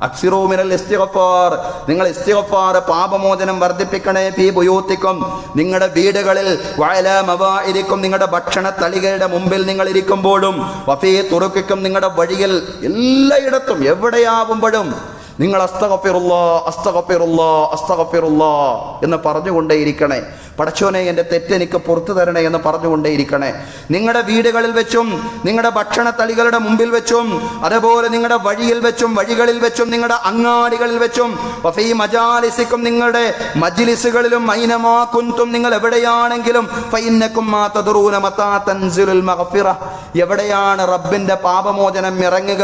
അക്സിറൂ മിനൽ ഇസ്തിഗ്ഫാർ. നിങ്ങൾ ഇസ്തിഗ്ഫാർ, പാപമോചനം വർദ്ധിപ്പിക്കണേ. ഫീ ബുയൂതികും, നിങ്ങളുടെ വീടുകളിൽ, വഅലാ മവാഇദികും, നിങ്ങളുടെ ഭക്ഷണ തളികയുടെ മുമ്പിൽ നിങ്ങൾ ഇരിക്കുമ്പോഴും, വഫീ തുറുഖികും, നിങ്ങളുടെ വഴിയിൽ, എല്ലായിടത്തും എവിടെയാവുമ്പോഴും നിങ്ങൾ അസ്തഗ്ഫിറുല്ലാഹ് അസ്തഗ്ഫിറുല്ലാഹ് അസ്തഗ്ഫിറുല്ലാഹ് എന്ന് പറഞ്ഞുകൊണ്ടേയിരിക്കണേ. പടച്ചോനെ എൻ്റെ തെറ്റെനിക്ക് പുറത്തു തരണേ എന്ന് പറഞ്ഞുകൊണ്ടേയിരിക്കണേ. നിങ്ങളുടെ വീടുകളിൽ വെച്ചും നിങ്ങളുടെ ഭക്ഷണ തളികളുടെ മുമ്പിൽ വെച്ചും അതുപോലെ നിങ്ങളുടെ വഴികളിൽ വെച്ചും നിങ്ങളുടെ അങ്ങാടികളിൽ വെച്ചും വഫീ മജാലിസിക്കും, നിങ്ങളുടെ മജ്ലിസുകളിലും, ഐനമാ കുൻതും, നിങ്ങൾ എവിടെയാണെങ്കിലും, ഫഇന്നകും മാ തദ്റൂന മതാ തൻസിലുൽ മഗ്ഫിറ, എവിടെയാണ് റബ്ബിന്റെ പാപമോചനം ഇറങ്ങുക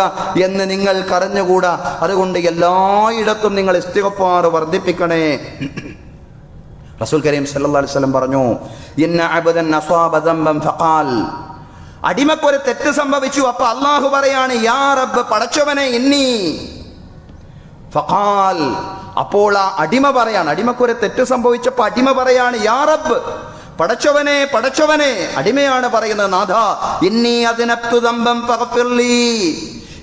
എന്ന് നിങ്ങൾക്ക് അറിഞ്ഞുകൂടാ. അതുകൊണ്ട് എല്ലായിടത്തും നിങ്ങൾ ഇസ്തിഗ്ഫാർ വർദ്ധിപ്പിക്കണേ. റസൂൽ കരീം സല്ലല്ലാഹു അലൈഹി വസല്ലം പറഞ്ഞു, ഇന്ന അബ്ദൻ അസാബ ദംബൻ ഫഖാൽ. അടിമക്കൊരു തെറ്റ് സംഭവിച്ചു. അപ്പൊ അല്ലാഹു പറയാണ്, യാ റബ്ബ്, പടച്ചവനെ, ഇന്നി ഫഖാൽ. അപ്പോൾ ആ അടിമ പറയാണ്, അടിമക്കൊരു തെറ്റ് സംഭവിച്ചപ്പോൾ അടിമ പറയാണ്, യാ റബ്ബ്, പടച്ചവനെ, പടച്ചവനെ. അടിമയാണ് പറയുന്നത്, നാഥാ, ഇന്നി അദ്നബ്തു ദംബൻ ഫഗ്ഫിർലി.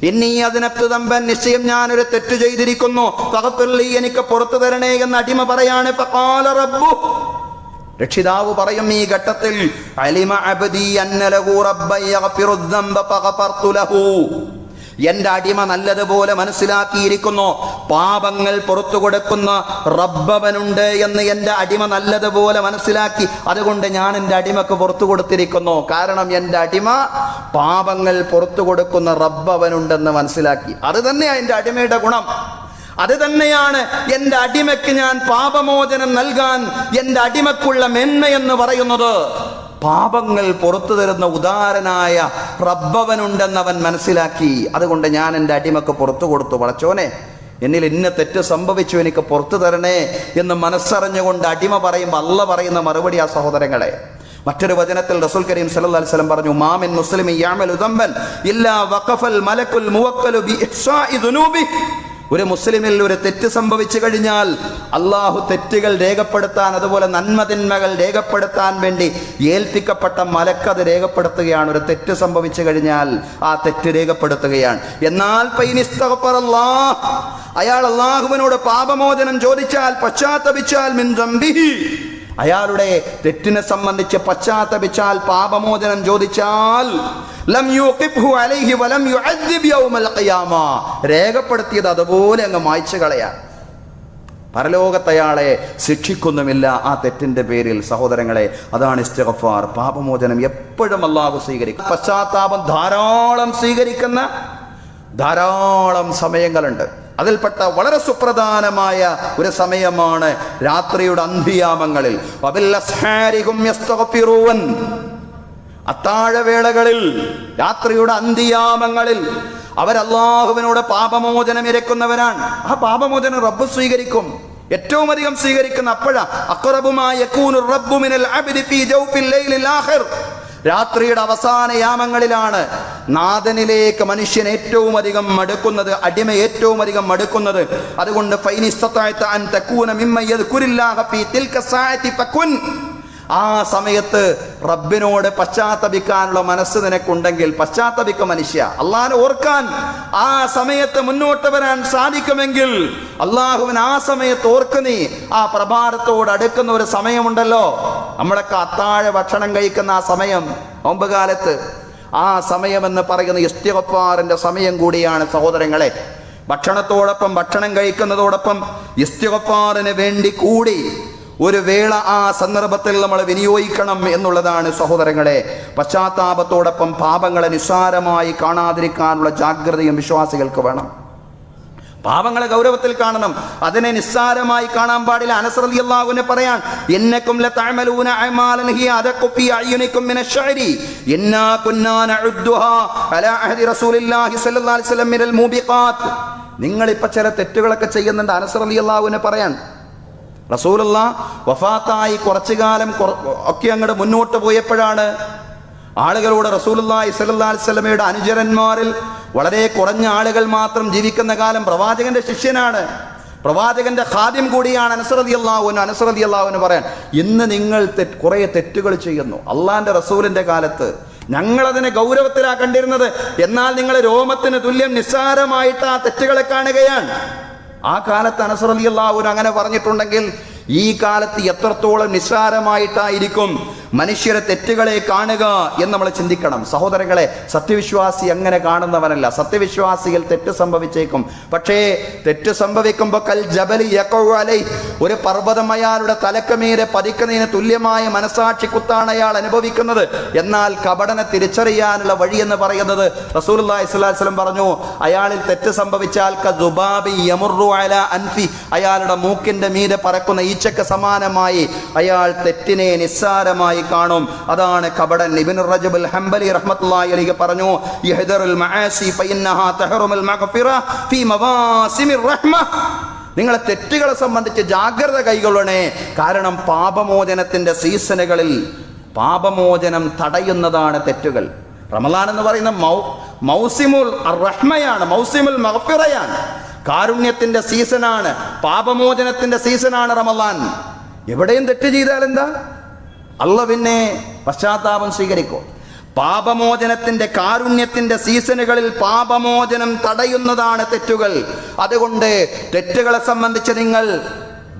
ഇന്നി അദ്നബ്തു ദംബൻ, നിശ്ചയം ഞാനൊരു തെറ്റ് ചെയ്തിരിക്കുന്നു. ഫഗ്ഫിർലി, എനിക്ക് പുറത്തു തരണേ എന്ന് അടിമ പറയാണ്. ഫഖാല റബ്ബു, രക്ഷിതാവ് പറയും ഈ ഘട്ടത്തിൽ, അലിമ അബ്ദി അന്ന ലഹു റബ്ബൻ യഗ്ഫിറു ദംബ ഫഗഫർതു ലഹു. എന്റെ അടിമ നല്ലതുപോലെ മനസ്സിലാക്കിയിരിക്കുന്നു, പാപങ്ങൾ പുറത്തു കൊടുക്കുന്ന റബ്ബവനുണ്ട് എന്ന് എൻ്റെ അടിമ നല്ലതുപോലെ മനസ്സിലാക്കി. അതുകൊണ്ട് ഞാൻ എൻ്റെ അടിമക്ക് പുറത്തു കൊടുത്തിരിക്കുന്നു. കാരണം എൻ്റെ അടിമ പാപങ്ങൾ പുറത്തു കൊടുക്കുന്ന റബ്ബവനുണ്ടെന്ന് മനസ്സിലാക്കി. അത് തന്നെയാണ് എൻ്റെ അടിമയുടെ ഗുണം. അത് തന്നെയാണ് എൻ്റെ അടിമയ്ക്ക് ഞാൻ പാപമോചനം നൽകാൻ എൻ്റെ അടിമക്കുള്ള മെന്മയെന്ന് പറയുന്നത്. പാപങ്ങൾ പുറത്തു തരുന്ന ഉദാരനായ റബ്ബവനുണ്ടെന്നവൻ മനസ്സിലാക്കി. അതുകൊണ്ട് ഞാൻ എൻ്റെ അടിമക്ക് പുറത്തു കൊടുത്തു. പടച്ചോനെ, എന്നിൽ ഇന്ന തെറ്റ് സംഭവിച്ചു, എനിക്ക് പുറത്തു തരണേ എന്ന് മനസ്സറിഞ്ഞുകൊണ്ട് അടിമ പറയുമ്പോൾ അല്ല പറയുന്ന മറുപടി ആ സഹോദരങ്ങളെ. മറ്റൊരു വചനത്തിൽ റസൂൽ കരീം സല്ലല്ലാഹു അലൈഹി വസല്ലം പറഞ്ഞു, മാമിൻ മുസ്ലിമി യഅമലു ദംബൻ ഇല്ലാ വഖഫൽ മലക്കുൽ മുവക്കലു ബി ഇഹ്സാഇ ദുനൂബി. ഒരു മുസ്ലിമിൽ ഒരു തെറ്റ് സംഭവിച്ചു കഴിഞ്ഞാൽ അള്ളാഹു തെറ്റുകൾ രേഖപ്പെടുത്താൻ, അതുപോലെ നന്മതിന്മകൾ രേഖപ്പെടുത്താൻ വേണ്ടി ഏൽപ്പിക്കപ്പെട്ട മലക്കത് രേഖപ്പെടുത്തുകയാണ്. ഒരു തെറ്റ് സംഭവിച്ചു കഴിഞ്ഞാൽ ആ തെറ്റ് രേഖപ്പെടുത്തുകയാണ്. എന്നാൽ അയാൾ അള്ളാഹുവിനോട് പാപമോചനം ചോദിച്ചാൽ, പശ്ചാത്തപിച്ചാൽ, മിൻ ദംബിഹി, അയാളുടെ തെറ്റിനെ സംബന്ധിച്ച് പശ്ചാത്തപിച്ചാൽ, പാപമോചനം ചോദിച്ചാൽ, ലം യുഖിബ്ഹു അലൈഹി വലം യുഅദ്ദിബ് യൗമൽ ഖിയാമ, രേഖപ്പെടുത്തിയത് അതുപോലെ അങ്ങ് മായ്ച്ചു കളയാൻ. പരലോകത്ത് അയാളെ ശിക്ഷിക്കുന്നുമില്ല ആ തെറ്റിന്റെ പേരിൽ. സഹോദരങ്ങളെ, അതാണ് ഇസ്തിഗ്ഫാർ. പാപമോചനം എപ്പോഴും അല്ലാഹു സ്വീകരിക്കും. പശ്ചാത്താപം ധാരാളം സ്വീകരിക്കുന്ന ധാരാളം സമയങ്ങളുണ്ട്. അതിൽപ്പെട്ട വളരെ സുപ്രധാനമായ ഒരു സമയമാണ് രാത്രിയുടെ അന്ത്യയാമങ്ങളിൽ. അത്താഴവേളകളിൽ, രാത്രിയുടെ അന്ത്യയാമങ്ങളിൽ അവർ അല്ലാഹുവിനോട് പാപമോചനം ഇരക്കുന്നവരാണ്. ആ പാപമോചനം റബ്ബ് സ്വീകരിക്കും. ഏറ്റവും അധികം സ്വീകരിക്കുന്ന അപ്പോഴാ അഖ്റബുമാ യകൂനു റബ്ബു മിനൽ അബ്ദി ഫീ ജൗഫിൽ ലൈലിൽ ആഖിർ. രാത്രിയുടെ അവസാന യാമങ്ങളിലാണ് നാഥനിലേക്ക് മനുഷ്യൻ ഏറ്റവും അധികം മടുക്കുന്നത്, അടിമ ഏറ്റവും അധികം മടുക്കുന്നത്. അതുകൊണ്ട് ആ സമയത്ത് റബ്ബിനോട് പശ്ചാത്തപിക്കാനുള്ള മനസ്സ് നിനക്കുണ്ടെങ്കിൽ പശ്ചാത്തപിക്ക മനുഷ്യ, അള്ളാഹിനെ ഓർക്കാൻ ആ സമയത്ത് മുന്നോട്ട് വരാൻ സാധിക്കുമെങ്കിൽ അള്ളാഹുവിന് ആ സമയത്ത് ഓർക്ക്. നീ ആ പ്രഭാതത്തോട് അടുക്കുന്ന ഒരു സമയമുണ്ടല്ലോ, നമ്മളൊക്കെ അത്താഴ ഭക്ഷണം കഴിക്കുന്ന ആ സമയം, നോമ്പ് കാലത്ത് ആ സമയമെന്ന് പറയുന്ന ഇസ്തിഗ്ഫാറിന്റെ സമയം കൂടിയാണ് സഹോദരങ്ങളെ. ഭക്ഷണത്തോടൊപ്പം, ഭക്ഷണം കഴിക്കുന്നതോടൊപ്പം ഇസ്തിഗ്ഫാറിന് വേണ്ടി കൂടി ഒരു വേള ആ സന്ദർഭത്തിൽ നമ്മൾ വിനിയോഗിക്കണം എന്നുള്ളതാണ് സഹോദരങ്ങളെ. പശ്ചാത്താപത്തോടൊപ്പം പാപങ്ങളെ നിസ്സാരമായി കാണാതിരിക്കാനുള്ള ജാഗ്രതയും വിശ്വാസികൾക്ക് വേണം. പാപങ്ങളെ ഗൗരവത്തിൽ കാണണം, അതിനെ നിസ്സാരമായി കാണാൻ പാടില്ല. അനസ് റളിയല്ലാഹു അൻഹു പറയാൻ, ഇന്നകും ലതഅമലൂന അഅമാലൻ ഹിയ അദഖു ഫീ അയ്യുനികും മിനശ് ശഅരി ഇന്നാ കുന്നാ നഉദ്ദുഹാ അലാ അഹദി റസൂലില്ലാഹി സ്വല്ലല്ലാഹു അലൈഹി വസല്ലം മിനൽ മൂബിഖാത്ത്. നിങ്ങൾ ഇപ്പൊ ചില തെറ്റുകളൊക്കെ ചെയ്യുന്നുണ്ട്. അനസ് റളിയല്ലാഹു അൻഹു പറയാൻ, റസൂലുള്ളാഹ് വഫാത്തായി കുറച്ചു കാലം ഒക്കെ അങ്ങോട്ട് മുന്നോട്ട് പോയപ്പോഴാണ് ആളുകളോട് റസൂലുള്ളാഹി സ്വല്ലല്ലാഹു അലൈഹി വസല്ലമയുടെ അനുചരന്മാരിൽ വളരെ കുറഞ്ഞ ആളുകൾ മാത്രം ജീവിക്കുന്ന കാലം, പ്രവാചകന്റെ ശിഷ്യനാണ്, പ്രവാചകന്റെ ഖാദിം കൂടിയാണ് അനസ് റളിയല്ലാഹു അൻഹു. അനസ് റളിയല്ലാഹു അൻഹു പറയാൻ, ഇന്ന് നിങ്ങൾ കുറെ തെറ്റുകൾ ചെയ്യുന്നു അള്ളാന്റെ റസൂലിന്റെ കാലത്ത്, ഞങ്ങളതിനെ ഗൗരവത്തിലാ കണ്ടിരുന്നത്, എന്നാൽ നിങ്ങൾ രോമത്തിന് തുല്യം നിസ്സാരമായിട്ട് ആ തെറ്റുകളെ കാണുകയാണ്. ആ കാലത്ത് അനസ് റളിയല്ലാഹു അൻഹു അങ്ങനെ പറഞ്ഞിട്ടുണ്ടെങ്കിൽ ഈ കാലത്ത് എത്രത്തോളം നിസ്സാരമായിട്ടായിരിക്കും മനുഷ്യരെ തെറ്റുകളെ കാണുക എന്ന് നമ്മൾ ചിന്തിക്കണം സഹോദരങ്ങളെ. സത്യവിശ്വാസി അങ്ങനെ കാണുന്നവനല്ല. സത്യവിശ്വാസികൾ തെറ്റ് സംഭവിച്ചേക്കും, പക്ഷേ തെറ്റ് സംഭവിക്കുമ്പോൾ കൽ ജബലി യഖഉ അലൈഹി, ഒരു പർവ്വതം അയാളുടെ തലക്കമീരെ പതിക്കുന്നതിന് തുല്യമായ മനസാക്ഷി കുത്താണ് അയാൾ അനുഭവിക്കുന്നത്. എന്നാൽ കപടനെ തിരിച്ചറിയാനുള്ള വഴി എന്ന് പറയുന്നത് റസൂലുള്ളാഹി സ്വല്ലല്ലാഹു അലൈഹി വസല്ലം പറഞ്ഞു, അയാളിൽ തെറ്റ് സംഭവിച്ചാൽ കദുബാബി യമുറു അലാ അൻഫി, അയാളുടെ മൂക്കിന്റെ മീതെ പറക്കുന്ന ഈച്ചക്ക് സമാനമായി അയാൾ തെറ്റിനെ നിസ്സാരമായി കാണും. അതാണ് കപടൻ. ഇബ്നു റജബ് ഹംബലി റഹ്മത്തുള്ളാഹി അലൈഹി പറഞ്ഞു, യഹ്ദറുൽ മആസി ഫഇന്നഹാ തഹറുമുൽ മഗ്ഫിറ ഫീ മവാസിമിർ റഹ്മ. നിങ്ങളെ തെറ്റുകളെ സംബന്ധിച്ച് ജാഗ്രത കൈകൊള്ളണേ, കാരണം പാപമോചനത്തിന്റെ സീസണുകളിൽ പാപമോചനം തടയുന്നതാണ് തെറ്റുകൾ. റമളാൻ എന്ന് പറയുന്ന മൗസിമുൽ റഹ്മയാണ്, മൗസിമുൽ മഗ്ഫിറയാണ്, കാരുണ്യത്തിന്റെ സീസണാണ്, പാപമോചനത്തിന്റെ സീസണാണ് റമളാൻ. എവിടെയും തെറ്റ് ചെയ്താൽ എന്താ, അല്ലാഹ് പിന്നെ പശ്ചാത്താപം സ്വീകരിക്കും. പാപമോചനത്തിന്റെ, കാരുണ്യത്തിന്റെ സീസണുകളിൽ പാപമോചനം തടയുന്നതാണ് തെറ്റുകൾ. അതുകൊണ്ട് തെറ്റുകളെ സംബന്ധിച്ച് നിങ്ങൾ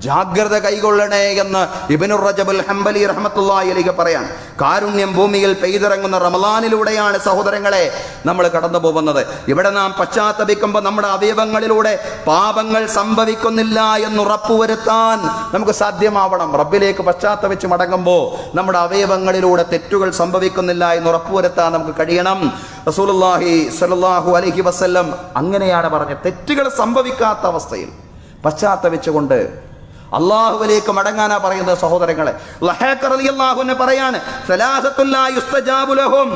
ജാഗ്രത കൈകൊള്ളണേ എന്ന് ഇബ്നു റജബ് ഹംബലി റഹ്മത്തുള്ളാഹി അലൈഹി പറയാൻ. കാരുണ്യം ഭൂമിയിൽ പെയ്തിറങ്ങുന്ന റമളാനിലൂടെയാണ് സഹോദരങ്ങളെ നമ്മൾ കടന്നു പോകുന്നത്. ഇവിടെ നാം പശ്ചാത്തപിക്കുമ്പോൾ നമ്മുടെ അവയവങ്ങളിലൂടെ പാപങ്ങൾ സംഭവിക്കുന്നില്ല എന്ന് ഉറപ്പുവരുത്താൻ നമുക്ക് സാധ്യമാവണം. റബ്ബിലേക്ക് പശ്ചാത്തപിച്ച് മടങ്ങുമ്പോൾ നമ്മുടെ അവയവങ്ങളിലൂടെ തെറ്റുകൾ സംഭവിക്കുന്നില്ല എന്ന് ഉറപ്പുവരുത്താൻ നമുക്ക് കഴിയണം. റസൂലുള്ളാഹി സ്വല്ലല്ലാഹു അലൈഹി വസല്ലം അങ്ങനെയാണ് പറഞ്ഞത്. തെറ്റുകൾ സംഭവിക്കാത്ത അവസ്ഥയിൽ പശ്ചാത്തപിച്ചുകൊണ്ട് അള്ളാഹുവിലേക്ക് മടങ്ങാനാ പറയുന്നത് സഹോദരങ്ങളെ. ലഹാഖ് റളിയല്ലാഹു അൻഹു പറയാണ്, സലാസത്തുൻ ലാ യുസ്തജാബു ലഹും,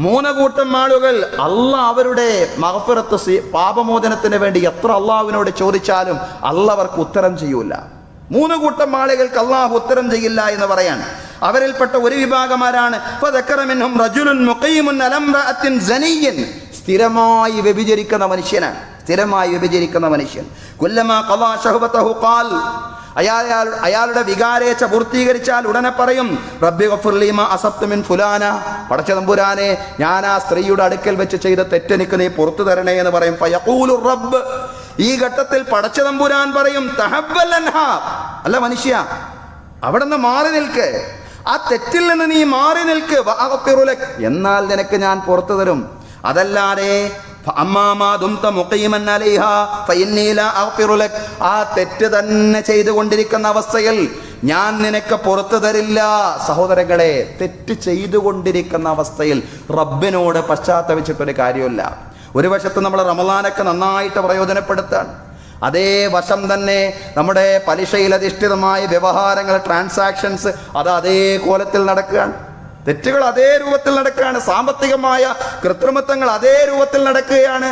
3 കൂട്ടം ആളുകൾ അള്ളാഹ് അവരുടെ മഗ്ഫിറത്ത്, പാപമോചനത്തിന് വേണ്ടി എത്ര അള്ളാഹുവിനോട് ചോദിച്ചാലും അള്ളാഹ് അവർക്ക് ഉത്തരം ചെയ്യൂല. 3 കൂട്ടം ആളുകൾക്ക് അള്ളാഹു ഉത്തരം ചെയ്യില്ല എന്ന് പറയാൻ. അവരിൽപ്പെട്ട ഒരു വിഭാഗമാരാണ് ഫദക്കറ മിൻഹും റജുലുൻ മുഖീമുൻ അലാ ഇംറഅത്തിൻ സനിയ്യൻ, സ്ഥിരമായി വ്യഭിചരിക്കുന്ന മനുഷ്യനാണ്, സ്ഥിരമായി വ്യഭിചരിക്കുന്ന മനുഷ്യൻ. കുല്ലമാ ഖളാ ശഹവതഹു ഖാൽ, അയാളുടെ വികാരേച്ഛ പൂർത്തീകരിച്ചാൽ ഉടനെ പറയും, റബ്ബി ഗഫിർ ലി മാ അസബ്തു മിൻ ഫുലാന, പടച്ച തമ്പുരാനെ ഞാൻ ആ സ്ത്രീയുടെ അടുക്കൽ വെച്ച് ചെയ്ത തെറ്റെനിക്ക് നീ പുറത്തു തരണേ എന്ന് പറയും. ഫയഖൂലു റബ്ബ്, ഈ ഘട്ടത്തിൽ പടച്ച തമ്പുരാൻ പറയും, തഹവ്വൽ അൻഹാ, അല്ല മനുഷ്യ അവിടെ നിന്ന് മാറി നിൽക്ക്, ആ തെറ്റിൽ നിന്ന് നീ മാറി നിൽക്ക്, വഅഗ്ഫിറു ലക്, എന്നാൽ നിനക്ക് ഞാൻ പുറത്തു തരും. അതല്ലാതെ ആ തെറ്റ് തന്നെ ചെയ്തുകൊണ്ടിരിക്കുന്ന അവസ്ഥയിൽ ഞാൻ നിനക്ക് പുറത്തു തരില്ല. സഹോദരങ്ങളെ, തെറ്റ് ചെയ്തുകൊണ്ടിരിക്കുന്ന അവസ്ഥയിൽ റബ്ബിനോട് പശ്ചാത്തപിച്ചിട്ടൊരു കാര്യമില്ല. ഒരു വശത്ത് നമ്മൾ റമളാനൊക്കെ നന്നായിട്ട് പ്രയോജനപ്പെടുത്താൻ, അതേ വശം തന്നെ നമ്മുടെ പലിശയിലധിഷ്ഠിതമായ വ്യവഹാരങ്ങൾ, ട്രാൻസാക്ഷൻസ് അത് അതേ കോലത്തിൽ നടക്കുകയാണ്. തെറ്റുകൾ അതേ രൂപത്തിൽ നടക്കുകയാണ്. സാമ്പത്തികമായ കൃത്രിമത്വങ്ങൾ അതേ രൂപത്തിൽ നടക്കുകയാണ്.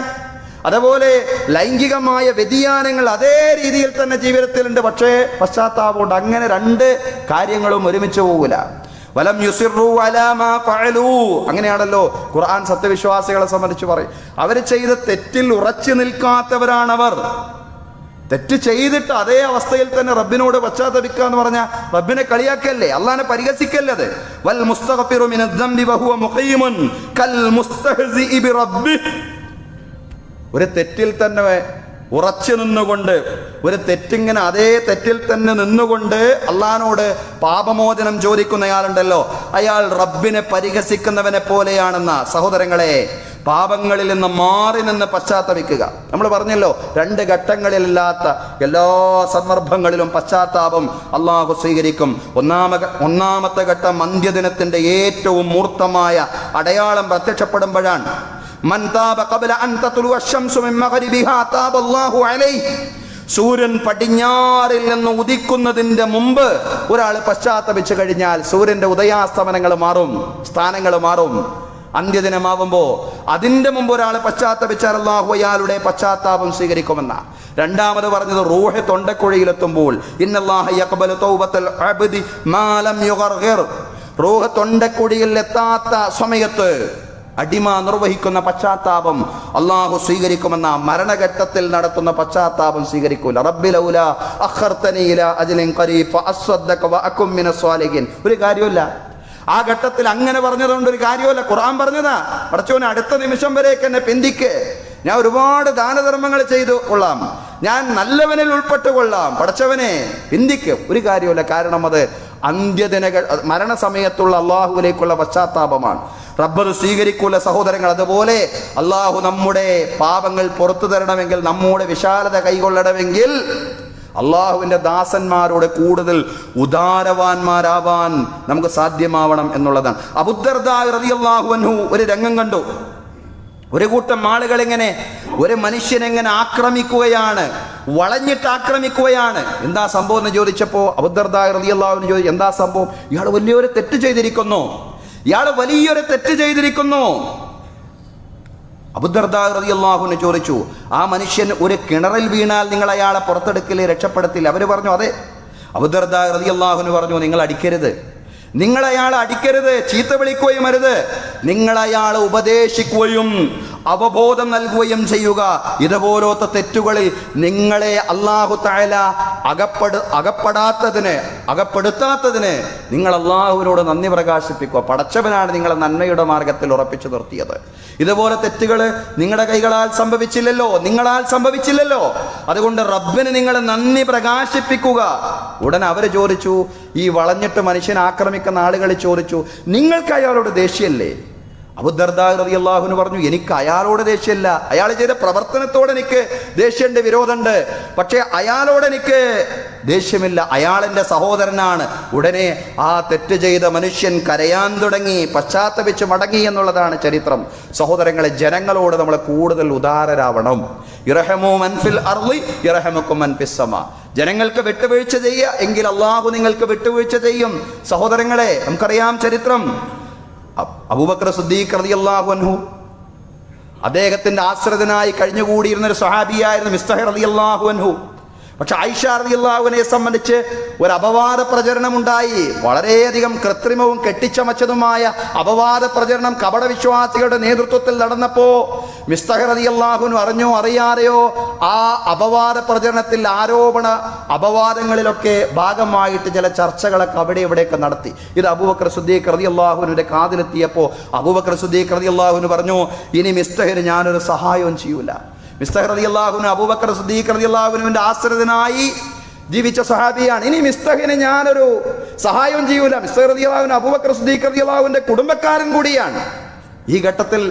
അതുപോലെ ലൈംഗികമായ വ്യതിയാനങ്ങൾ അതേ രീതിയിൽ തന്നെ ജീവിതത്തിലുണ്ട്. പക്ഷേ പശ്ചാത്താപമുണ്ട്. അങ്ങനെ 2 കാര്യങ്ങളും ഒരുമിച്ച് പോകില്ല. വലം യുസിറു അലാ മാ ഫഅലു, അങ്ങനെയാണല്ലോ ഖുർആൻ സത്യവിശ്വാസികളെ സംബന്ധിച്ച് പറയും. അവർ ചെയ്ത തെറ്റിൽ ഉറച്ചു നിൽക്കാത്തവരാണവർ. തെറ്റ് ചെയ്തിട്ട് അതേ അവസ്ഥയിൽ തന്നെ റബ്ബിനോട് പശ്ചാത്തപിക്കുക എന്ന് പറഞ്ഞാൽ റബ്ബിനെ കളിയാക്കല്ലേ, അള്ളാഹിനെ പരിഹസിക്കല്ലേ അത്. വൽ മുസ്തഗ്ഫിറു മിനദ്ദംബി വഹുവ മുഖീമുൻ കൽ മുസ്തഹ്സിഇ ബിറബ്ബിഹി. ഒരു തെറ്റിൽ തന്നെ ഉറച്ചു നിന്നുകൊണ്ട്, ഒരു തെറ്റിങ്ങനെ അതേ തെറ്റിൽ തന്നെ നിന്നുകൊണ്ട് അള്ളാഹിനോട് പാപമോചനം ചോദിക്കുന്നയാളുണ്ടല്ലോ, അയാൾ റബ്ബിനെ പരിഹസിക്കുന്നവനെ പോലെയാണെന്ന. സഹോദരങ്ങളെ, പാപങ്ങളിൽ നിന്ന് മാറി നിന്ന് പശ്ചാത്തപിക്കുക. നമ്മൾ പറഞ്ഞല്ലോ, 2 ഘട്ടങ്ങളിലില്ലാത്ത എല്ലാ സന്ദർഭങ്ങളിലും പശ്ചാത്താപം അള്ളാഹു സ്വീകരിക്കും. ഒന്നാമത്തെ ഘട്ടം അന്ത്യദിനത്തിന്റെ ഏറ്റവും മൂർത്തമായ അടയാളം പ്രത്യക്ഷപ്പെടുമ്പോഴാണ്. മൻ താബ ഖബ്ല അൻ തത്ലുഅ അശംസു മിൻ മഗ്രിബിഹാ താബ അല്ലാഹു അലൈഹി. സൂര്യൻ പടിഞ്ഞാറിൽ നിന്ന് ഉദിക്കുന്നതിന്റെ മുമ്പ് ഒരാൾ പശ്ചാത്തപിച്ചു കഴിഞ്ഞാൽ സൂര്യന്റെ ഉദയാസ്തമനങ്ങൾ മാറും, സ്ഥാനങ്ങൾ മാറും. അന്ത്യദിനമാവുമ്പോ അതിന്റെ മുമ്പ് ഒരാൾ പശ്ചാത്തപിച്ചാൽ അല്ലാഹു അയാളുടെ പശ്ചാത്താപം സ്വീകരിക്കുമെന്ന. രണ്ടാമത് പറഞ്ഞത് റൂഹ് തൊണ്ടക്കുഴിയിലെത്തുമ്പോൾ ഇന്നല്ലാഹ യഖ്ബലു തൗബത്തൽ അബ്ദി മാ ലം യുഗർഗിർ. റൂഹ് തൊണ്ടക്കുഴിയിൽ എത്താത്ത സമയത്ത് അടിമ നിർവഹിക്കുന്ന പശ്ചാത്താപം അള്ളാഹു സ്വീകരിക്കുമെന്ന. മരണഘട്ടത്തിൽ നടത്തുന്ന പശ്ചാത്താപം സ്വീകരിക്കൂല. റബ്ബി ലൗലാ അഖർതനി ഇലാ അജ്ലിൻ ഖരീബ് ഫഅസ്വദ്ദക വഅകും മിനസ് സ്വാലിഹിൻ. ഒരു കാര്യമില്ല ആ ഘട്ടത്തിൽ. അങ്ങനെ പറഞ്ഞതുകൊണ്ട് ഒരു കാര്യമല്ല. ഖുർആൻ പറഞ്ഞതാ, പടച്ചോനെ അടുത്ത നിമിഷം വരേക്ക് എന്നെ പിന്തിക്ക്, ഞാൻ ഒരുപാട് ദാനധർമ്മങ്ങൾ ചെയ്തു കൊള്ളാം, ഞാൻ നല്ലവനിൽ ഉൾപ്പെട്ടുകൊള്ളാം, പടച്ചവനെ പിന്തിക്ക്. ഒരു കാര്യമല്ല. കാരണം അത് അന്ത്യദിന മരണസമയത്തുള്ള അള്ളാഹുവിലേക്കുള്ള പശ്ചാത്താപമാണ്. റബ്ബ് സ്വീകരിക്കൂല സഹോദരങ്ങൾ. അതുപോലെ അള്ളാഹു നമ്മുടെ പാപങ്ങൾ പുറത്തു തരണമെങ്കിൽ, നമ്മുടെ വിശാലത കൈകൊള്ളണമെങ്കിൽ അള്ളാഹുവിൻ്റെ ദാസന്മാരോട് കൂടുതൽ ഉദാരവാന്മാരാവാൻ നമുക്ക് സാധ്യമാവണം എന്നുള്ളതാണ്. അബൂദർദാ റളിയല്ലാഹു അൻഹു ഒരു രംഗം കണ്ടു. ഒരു കൂട്ടം ആളുകൾ ഇങ്ങനെ ഒരു മനുഷ്യനെങ്ങനെ ആക്രമിക്കുകയാണ്, വളഞ്ഞിട്ട് ആക്രമിക്കുകയാണ്. എന്താ സംഭവം എന്ന് ചോദിച്ചപ്പോൾ അബൂദർദാ റളിയല്ലാഹു അൻഹു ചോദിച്ചു, എന്താ സംഭവം? ഇയാൾ വലിയൊരു തെറ്റ് ചെയ്തിരിക്കുന്നു, അബൂദർദാ റളിയല്ലാഹു അൻഹു ചോദിച്ചു, ആ മനുഷ്യൻ ഒരു കിണറിൽ വീണാൽ നിങ്ങൾ അയാളെ പുറത്തെടുക്കില്ലേ, രക്ഷപ്പെടുത്തില്ല? അവർ പറഞ്ഞു അതെ. അബൂദർദാ റളിയല്ലാഹു അൻഹു പറഞ്ഞു, നിങ്ങൾ അടിക്കരുത്, നിങ്ങൾ അയാളെ അടിക്കരുത്, ചീത്ത വിളിക്കുകയും അരുത്, നിങ്ങൾ അയാളെ ഉപദേശിക്കുകയും അവബോധം നൽകുകയും ചെയ്യുക. ഇതുപോലത്തെ തെറ്റുകളിൽ നിങ്ങളെ അല്ലാഹു തആല അകപ്പെടുത്താത്തതിന് നിങ്ങൾ അല്ലാഹുവിനോട് നന്ദി പ്രകാശിപ്പിക്കുക. പടച്ചവനാണ് നിങ്ങളെ നന്മയുടെ മാർഗത്തിൽ ഉറപ്പിച്ചു നിർത്തിയത്. ഇതുപോലെ തെറ്റുകൾ നിങ്ങളുടെ കൈകളാൽ സംഭവിച്ചില്ലല്ലോ, നിങ്ങളാൽ സംഭവിച്ചില്ലല്ലോ. അതുകൊണ്ട് റബ്ബിന് നിങ്ങൾ നന്ദി പ്രകാശിപ്പിക്കുക. ഉടനെ അവർ ചോദിച്ചു, ഈ വളഞ്ഞിട്ട് മനുഷ്യനെ ആക്രമിക്കുന്ന ആളുകൾ ചോദിച്ചു, നിങ്ങൾക്ക് അയാളോട് ദേഷ്യമല്ലേ? അബൂദർദാ റളിയല്ലാഹു അൻഹു പറഞ്ഞു, എനിക്ക് അയാളോട് ദേഷ്യമില്ല, അയാൾ ചെയ്ത പ്രവർത്തനത്തോട് എനിക്ക് ദേഷ്യമുണ്ട്, വിരോധമുണ്ട്, പക്ഷേ അയാളോട് എനിക്ക് ദേഷ്യമില്ല, അയാളെൻ്റെ സഹോദരനാണ്. ഉടനെ ആ തെറ്റ് ചെയ്ത മനുഷ്യൻ കരയാൻ തുടങ്ങി, പശ്ചാത്തപിച്ച് മടങ്ങി എന്നുള്ളതാണ് ചരിത്രം. സഹോദരങ്ങളെ, ജനങ്ങളോട് നമ്മൾ കൂടുതൽ ഉദാരരാവണം. ഇർഹമു മൻ ഫിൽ അർളി യർഹമുക്കും മൻ ഫിസ് സമാ. ജനങ്ങൾക്ക് വിട്ടുവീഴ്ച ചെയ്യുക എങ്കിൽ അള്ളാഹു നിങ്ങൾക്ക് വിട്ടുവീഴ്ച ചെയ്യും. സഹോദരങ്ങളെ, നമുക്കറിയാം ചരിത്രം. അബൂബക്കർ സിദ്ദീഖ് റളിയല്ലാഹു അൻഹു അദ്ദേഹത്തിന്റെ ആശ്രിതനായി കഴിഞ്ഞുകൂടിയിരുന്നൊരു സ്വഹാബിയായിരുന്നു മിസ്തഹ് റളിയല്ലാഹു അൻഹു. പക്ഷെ ആയിഷ റളിയല്ലാഹു അൻഹയെ സംബന്ധിച്ച് ഒരു അപവാദ പ്രചരണം ഉണ്ടായി. വളരെയധികം കൃത്രിമവും കെട്ടിച്ചമച്ചതുമായ അപവാദ പ്രചരണം കപടവിശ്വാസികളുടെ നേതൃത്വത്തിൽ നടന്നപ്പോ മിസ്തഹ് റളിയല്ലാഹു അൻഹു അറിഞ്ഞോ അറിയാതെയോ ആ അപവാദ പ്രചരണത്തിൽ അപവാദങ്ങളിലൊക്കെ ഭാഗമായിട്ട് ചില ചർച്ചകളൊക്കെ അവിടെ ഇവിടെയൊക്കെ നടത്തി. ഇത് അബൂബക്കർ സിദ്ദീഖ് റളിയല്ലാഹു അൻഹുവിന്റെ കാതിലെത്തിയപ്പോൾ അബൂബക്കർ സിദ്ദീഖ് റളിയല്ലാഹു അൻഹു പറഞ്ഞു, ഇനി മിസ്തഹിന് ഞാനൊരു സഹായവും ചെയ്യൂല. മിസ്തഹ് റളിയല്ലാഹു അൻഹു അബൂബക്കർ സിദ്ദീഖ് റളിയല്ലാഹു അൻഹുവിന്റെ ആശ്രിതനായി ജീവിച്ച സഹാബിയാണ്. ഇനി മിസ്തഹിന് ഞാനൊരു സഹായവും ചെയ്യൂല. മിസ്തഹ് റളിയല്ലാഹു അൻഹു അബൂബക്കർ സിദ്ദീഖ് റളിയല്ലാഹുവിന്റെ കുടുംബക്കാരൻ കൂടിയാണ്. ഈ ഘട്ടത്തിൽ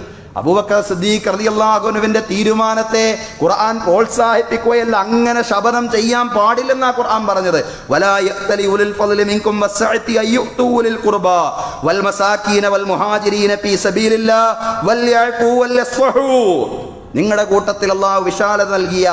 അബൂബക്കർ സിദ്ദീഖ് റളിയല്ലാഹു അൻഹുവിന്റെ തീരുമാനത്തെ ഖുർആൻ പ്രോത്സാഹിപ്പിക്കുകയല്ല, അങ്ങനെ ശപഥം ചെയ്യാൻ പാടില്ലെന്നാണ് ഖുർആൻ പറഞ്ഞത്. വലാ യഖ്തലി ഉലുൽ ഫളി മിൻകും വസ്സഅതി അയ്യുതു ഉലിൽ ഖുർബാ വൽ മസാകീന വൽ മുഹാജിരീന ഫീ സബീലില്ലാഹ് വൽ യഅഫു വൽ യസ്ഫഹു. നിങ്ങളുടെ കൂട്ടത്തിൽ അല്ലാഹു വിശാലത നൽകിയ,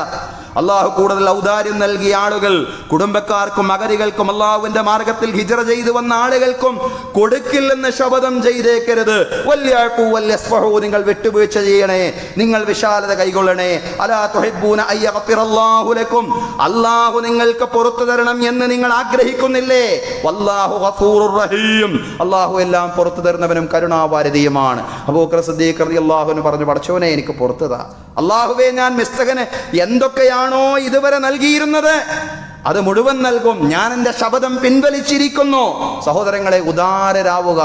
അള്ളാഹു കൂടുതൽ ഔദാര്യം നൽകിയ ആളുകൾ, കുടുംബക്കാർക്കും അഗതികൾക്കും അള്ളാഹുവിന്റെ മാർഗത്തിൽ ഹിജ്റ ചെയ്തു വന്ന ആളുകൾക്കും കൊടുക്കില്ലെന്ന് ശപഥം ചെയ്തേക്കരുത്. വല്യഅഫു വല്യസ്ഫഹു, നിങ്ങൾ വിട്ടുവീഴ്ച ചെയ്യണേ, നിങ്ങൾ വിശാലത കൈകൊള്ളണേ. അലാ തുഹിബ്ബൂന അയ്യഗ്ഫിറല്ലാഹു ലക്കും, അള്ളാഹു നിങ്ങൾക്ക് പുറത്തു തരണം എന്ന് നിങ്ങൾ ആഗ്രഹിക്കുന്നില്ലേ? വല്ലാഹു ഗഫൂറുർ റഹീം, അള്ളാഹു എല്ലാം പുറത്തു തരുന്നവനും കരുണാവാരിധിയുമാണ്. അബൂബക്കർ സിദ്ദീഖ് റളിയല്ലാഹു അൻഹു പറഞ്ഞു, പടച്ചോനെ എനിക്ക് പുറത്തുതാ. അള്ളാഹുവേ, ഞാൻ മിസ്തകന് എന്തൊക്കെയാണോ ഇതുവരെ നൽകിയിരുന്നത് അത് മുഴുവൻ നൽകും. ഞാൻ എൻ്റെ ശപഥം പിൻവലിച്ചിരിക്കുന്നു. സഹോദരങ്ങളെ, ഉദാരരാവുക,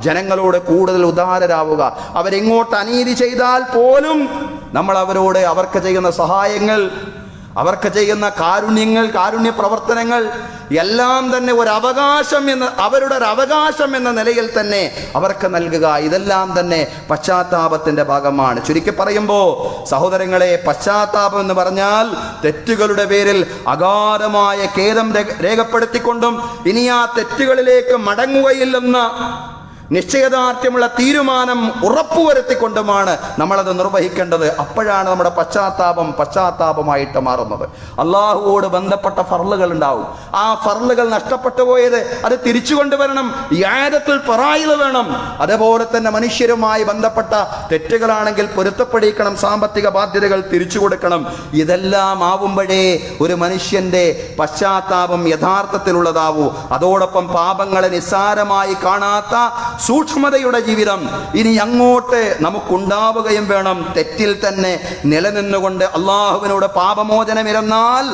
ജനങ്ങളോട് കൂടുതൽ ഉദാരരാവുക. അവരെങ്ങോട്ട് അനീതി ചെയ്താൽ പോലും നമ്മൾ അവരോട് അവർക്ക് ചെയ്യുന്ന സഹായങ്ങൾ, അവർക്ക് ചെയ്യുന്ന കാരുണ്യങ്ങൾ, കാരുണ്യ പ്രവർത്തനങ്ങൾ എല്ലാം തന്നെ അവരുടെ ഒരു അവകാശം എന്ന നിലയിൽ തന്നെ അവർക്ക് നൽകുക. ഇതെല്ലാം തന്നെ പശ്ചാത്താപത്തിന്റെ ഭാഗമാണ്. ചുരുക്കി പറയുമ്പോൾ സഹോദരങ്ങളെ, പശ്ചാത്താപം എന്ന് പറഞ്ഞാൽ തെറ്റുകളുടെ പേരിൽ അഗാധമായ ഖേദം രേഖപ്പെടുത്തിക്കൊണ്ടും ഇനി ആ തെറ്റുകളിലേക്ക് മടങ്ങുകയില്ലെന്ന നിശ്ചയദാർഢ്യമുള്ള തീരുമാനം ഉറപ്പുവരുത്തിക്കൊണ്ടുമാണ് നമ്മളത് നിർവഹിക്കേണ്ടത്. അപ്പോഴാണ് നമ്മുടെ പശ്ചാത്താപമായിട്ട് മാറുന്നത്. അള്ളാഹുവോട് ബന്ധപ്പെട്ട ഫർളുകൾ ഉണ്ടാവും. ആ ഫർളുകൾ നഷ്ടപ്പെട്ടു പോയത് അത് തിരിച്ചു കൊണ്ടുവരണം. യാദത്തുൽ ഫറായിദ് വേണം. അതുപോലെ തന്നെ മനുഷ്യരുമായി ബന്ധപ്പെട്ട തെറ്റുകളാണെങ്കിൽ പൊരുത്തപ്പെടിക്കണം, സാമ്പത്തിക ബാധ്യതകൾ തിരിച്ചു കൊടുക്കണം. ഇതെല്ലാം ആവുമ്പോഴേ ഒരു മനുഷ്യന്റെ പശ്ചാത്താപം യഥാർത്ഥത്തിലുള്ളതാവൂ. അതോടൊപ്പം പാപങ്ങളെ നിസ്സാരമായി കാണാത്ത സൂക്ഷ്മതയുടെ ജീവിതം ഇനി അങ്ങോട്ട് നമുക്കുണ്ടാവുകയും വേണം. തെറ്റിൽ തന്നെ നിലനിന്നുകൊണ്ട് അള്ളാഹുവിനോട് പാപമോചനമിരുന്നാൽ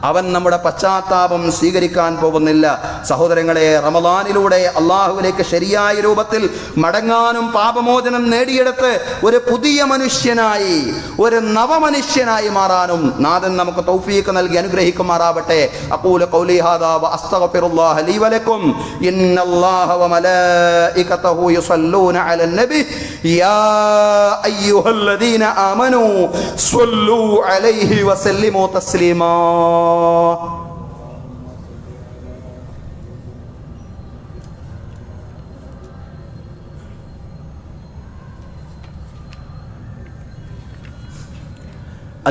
അവൻ നമ്മുടെ പശ്ചാത്താപം സ്വീകരിക്കാൻ പോകുന്നില്ല. സഹോദരങ്ങളെ, റമദാനിലൂടെ അള്ളാഹുവിലേക്ക് ശരിയായ രൂപത്തിൽ മടങ്ങാനും പാപമോചനം നേടിയെടുത്ത് ഒരു പുതിയ മനുഷ്യനായി, ഒരു നവമനുഷ്യനായി മാറാനും നാഥൻ നമുക്ക് തൗഫീഖ് നൽകി അനുഗ്രഹിക്കുമാറാവട്ടെ. അഖൂലു ഖൗലി ഹാദാ വ അസ്തഗ്ഫിറുല്ലാഹ ലീ വലക്കും. ഇന്നല്ലാഹ വ മലായികതഹു യുസല്ലൂന അലൻ നബി യാ അയ്യുഹല്ലദീന ആമനൂ സ്വല്ലൂ അലൈഹി വസല്ലിമൂ തസ്ലീമാ.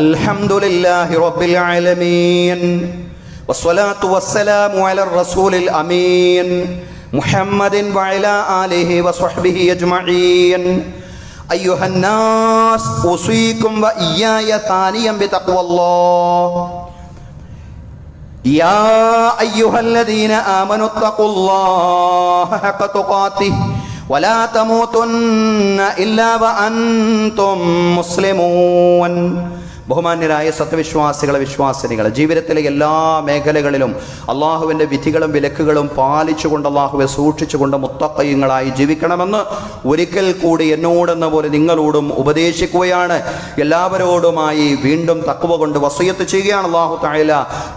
അൽഹംദുലില്ലാഹി റബ്ബിൽ ആലമീൻ വസ്സലാത്തു വസ്സലാമു അലർ റസൂലിൽ അമീൻ മുഹമ്മദിൻ വഅലാ ആലിഹി വസ്വഹ്ബിഹി അജ്മഈൻ. അയ്യുഹന്നാസ് ഉസീകും വഇയ്യായ താനിയം ബിതഖ്വല്ലാഹ്. യാ അയ്യുഹല്ലദീന ആമനു തഖുല്ലാഹ ഹഖ തുഖാതിഹി വലാ തമൂതുന്ന ഇല്ലാ വഅൻതും മുസ്ലിമൂൻ. ബഹുമാന്യരായ സത്യവിശ്വാസികളെ, വിശ്വാസിനികളെ, ജീവിതത്തിലെ എല്ലാ മേഖലകളിലും അള്ളാഹുവിൻ്റെ വിധികളും വിലക്കുകളും പാലിച്ചുകൊണ്ട് അള്ളാഹുവെ സൂക്ഷിച്ചുകൊണ്ട് മുത്തഖീങ്ങളായി ജീവിക്കണമെന്ന് ഒരിക്കൽ കൂടി എന്നോടെന്ന പോലെ നിങ്ങളോടും ഉപദേശിക്കുകയാണ്. എല്ലാവരോടുമായി വീണ്ടും തഖ്വ കൊണ്ട് വസിയത്ത് ചെയ്യുകയാണ്. അള്ളാഹു തആല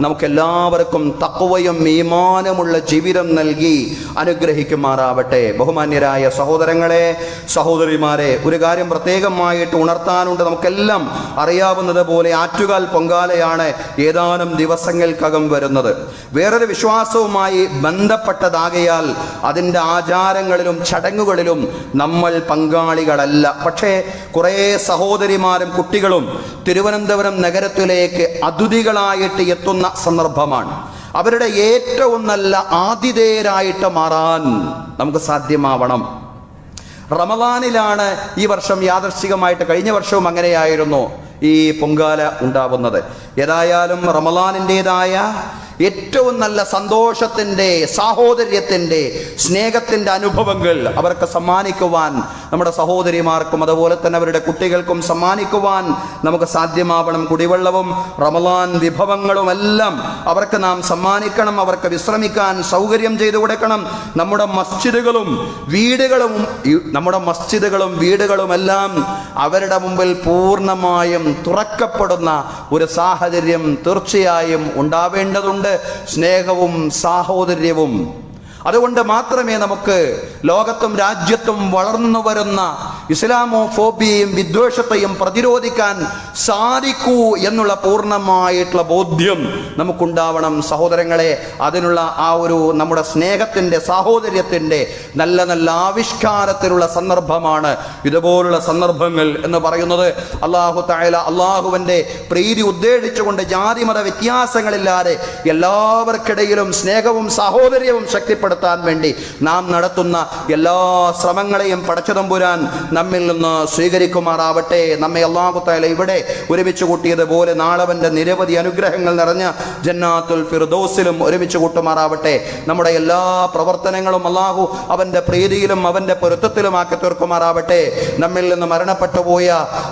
നമുക്കെല്ലാവർക്കും തഖ്വയും ഈമാനുമുള്ള ജീവിതം നൽകി അനുഗ്രഹിക്കുമാറാവട്ടെ. ബഹുമാന്യരായ സഹോദരങ്ങളെ, സഹോദരിമാരെ, ഒരു കാര്യം പ്രത്യേകമായിട്ട് ഉണർത്താനുണ്ട്. നമുക്കെല്ലാം അറിയാവുന്നത് പോലെ ആറ്റുകാൽ പൊങ്കാലയാണ് ഏതാനും ദിവസങ്ങൾക്കകം വരുന്നത്. വേറൊരു വിശ്വാസവുമായി ബന്ധപ്പെട്ടതാകയാൽ അതിൻ്റെ ആചാരങ്ങളിലും ചടങ്ങുകളിലും നമ്മൾ പങ്കാളികളല്ല. പക്ഷേ കുറേ സഹോദരിമാരും കുട്ടികളും തിരുവനന്തപുരം നഗരത്തിലേക്ക് അതിഥികളായിട്ട് എത്തുന്ന സന്ദർഭമാണ്. അവരുടെ ഏറ്റവും നല്ല ആതിഥേയരായിട്ട് മാറാൻ നമുക്ക് സാധ്യമാവണം. റമദാനിലാണ് ഈ വർഷം യാദൃശ്ചികമായിട്ട്, കഴിഞ്ഞ വർഷവും അങ്ങനെയായിരുന്നു ഈ പൊങ്കാല ഉണ്ടാവുന്നത്. ഏതായാലും റമദാനിൻ്റെതായ ഏറ്റവും നല്ല സന്തോഷത്തിൻ്റെ, സാഹോദര്യത്തിൻ്റെ, സ്നേഹത്തിൻ്റെ അനുഭവങ്ങൾ അവർക്ക് സമ്മാനിക്കുവാൻ, നമ്മുടെ സഹോദരിമാർക്കും അതുപോലെ തന്നെ അവരുടെ കുട്ടികൾക്കും സമ്മാനിക്കുവാൻ നമുക്ക് സാധ്യമാവണം. കുടിവെള്ളവും റമദാൻ വിഭവങ്ങളുമെല്ലാം അവർക്ക് നാം സമ്മാനിക്കണം. അവർക്ക് വിശ്രമിക്കാൻ സൗകര്യം ചെയ്തു കൊടുക്കണം. നമ്മുടെ മസ്ജിദുകളും വീടുകളുമെല്ലാം അവരുടെ മുമ്പിൽ പൂർണ്ണമായും തുറക്കപ്പെടുന്ന ഒരു സാഹചര്യം തീർച്ചയായും ഉണ്ടാവേണ്ടതുണ്ട്. സ്നേഹവും സാഹോദര്യവും. അതുകൊണ്ട് മാത്രമേ നമുക്ക് ലോകത്തും രാജ്യത്തും വളർന്നു വരുന്ന ഇസ്ലാമോഫോബിയയും വിദ്വേഷത്തെയും പ്രതിരോധിക്കാൻ സാധിക്കൂ എന്നുള്ള പൂർണ്ണമായിട്ടുള്ള ബോധ്യം നമുക്കുണ്ടാവണം. സഹോദരങ്ങളെ, അതിനുള്ള ആ ഒരു നമ്മുടെ സ്നേഹത്തിൻ്റെ, സാഹോദര്യത്തിൻ്റെ നല്ല നല്ല ആവിഷ്കാരത്തിലുള്ള സന്ദർഭമാണ് ഇതുപോലുള്ള സന്ദർഭങ്ങൾ എന്ന് പറയുന്നത്. അല്ലാഹു തആല അള്ളാഹുവിൻ്റെ പ്രീതി ഉദ്ദേശിച്ചുകൊണ്ട് ജാതിമത വ്യത്യാസങ്ങളില്ലാതെ എല്ലാവർക്കിടയിലും സ്നേഹവും സാഹോദര്യവും ശക്തിപ്പെടുത്താൻ വേണ്ടി നാം നടത്തുന്ന എല്ലാ ശ്രമങ്ങളെയും പടച്ചതമ്പുരാൻ നമ്മിൽ നിന്ന് സ്വീകരിക്കുമാറാവട്ടെ. നമ്മെ അല്ലാഹു തആല ഇവിടെ ഒരുമിച്ച് കൂട്ടിയതുപോലെ നാളവന്റെ നിരവധി അനുഗ്രഹങ്ങൾ നിറഞ്ഞ ജന്നാത്തുൽ ഫിർദൗസിലും ഒരുമിച്ച് കൂട്ടുമാറാവട്ടെ. നമ്മുടെ എല്ലാ പ്രവർത്തനങ്ങളും അല്ലാഹു അവന്റെ പ്രീതിയിലും അവന്റെ പൊരുത്തത്തിലുമാക്കി തീർക്കുമാറാവട്ടെ. നമ്മിൽ നിന്ന് മരണപ്പെട്ടു പോയ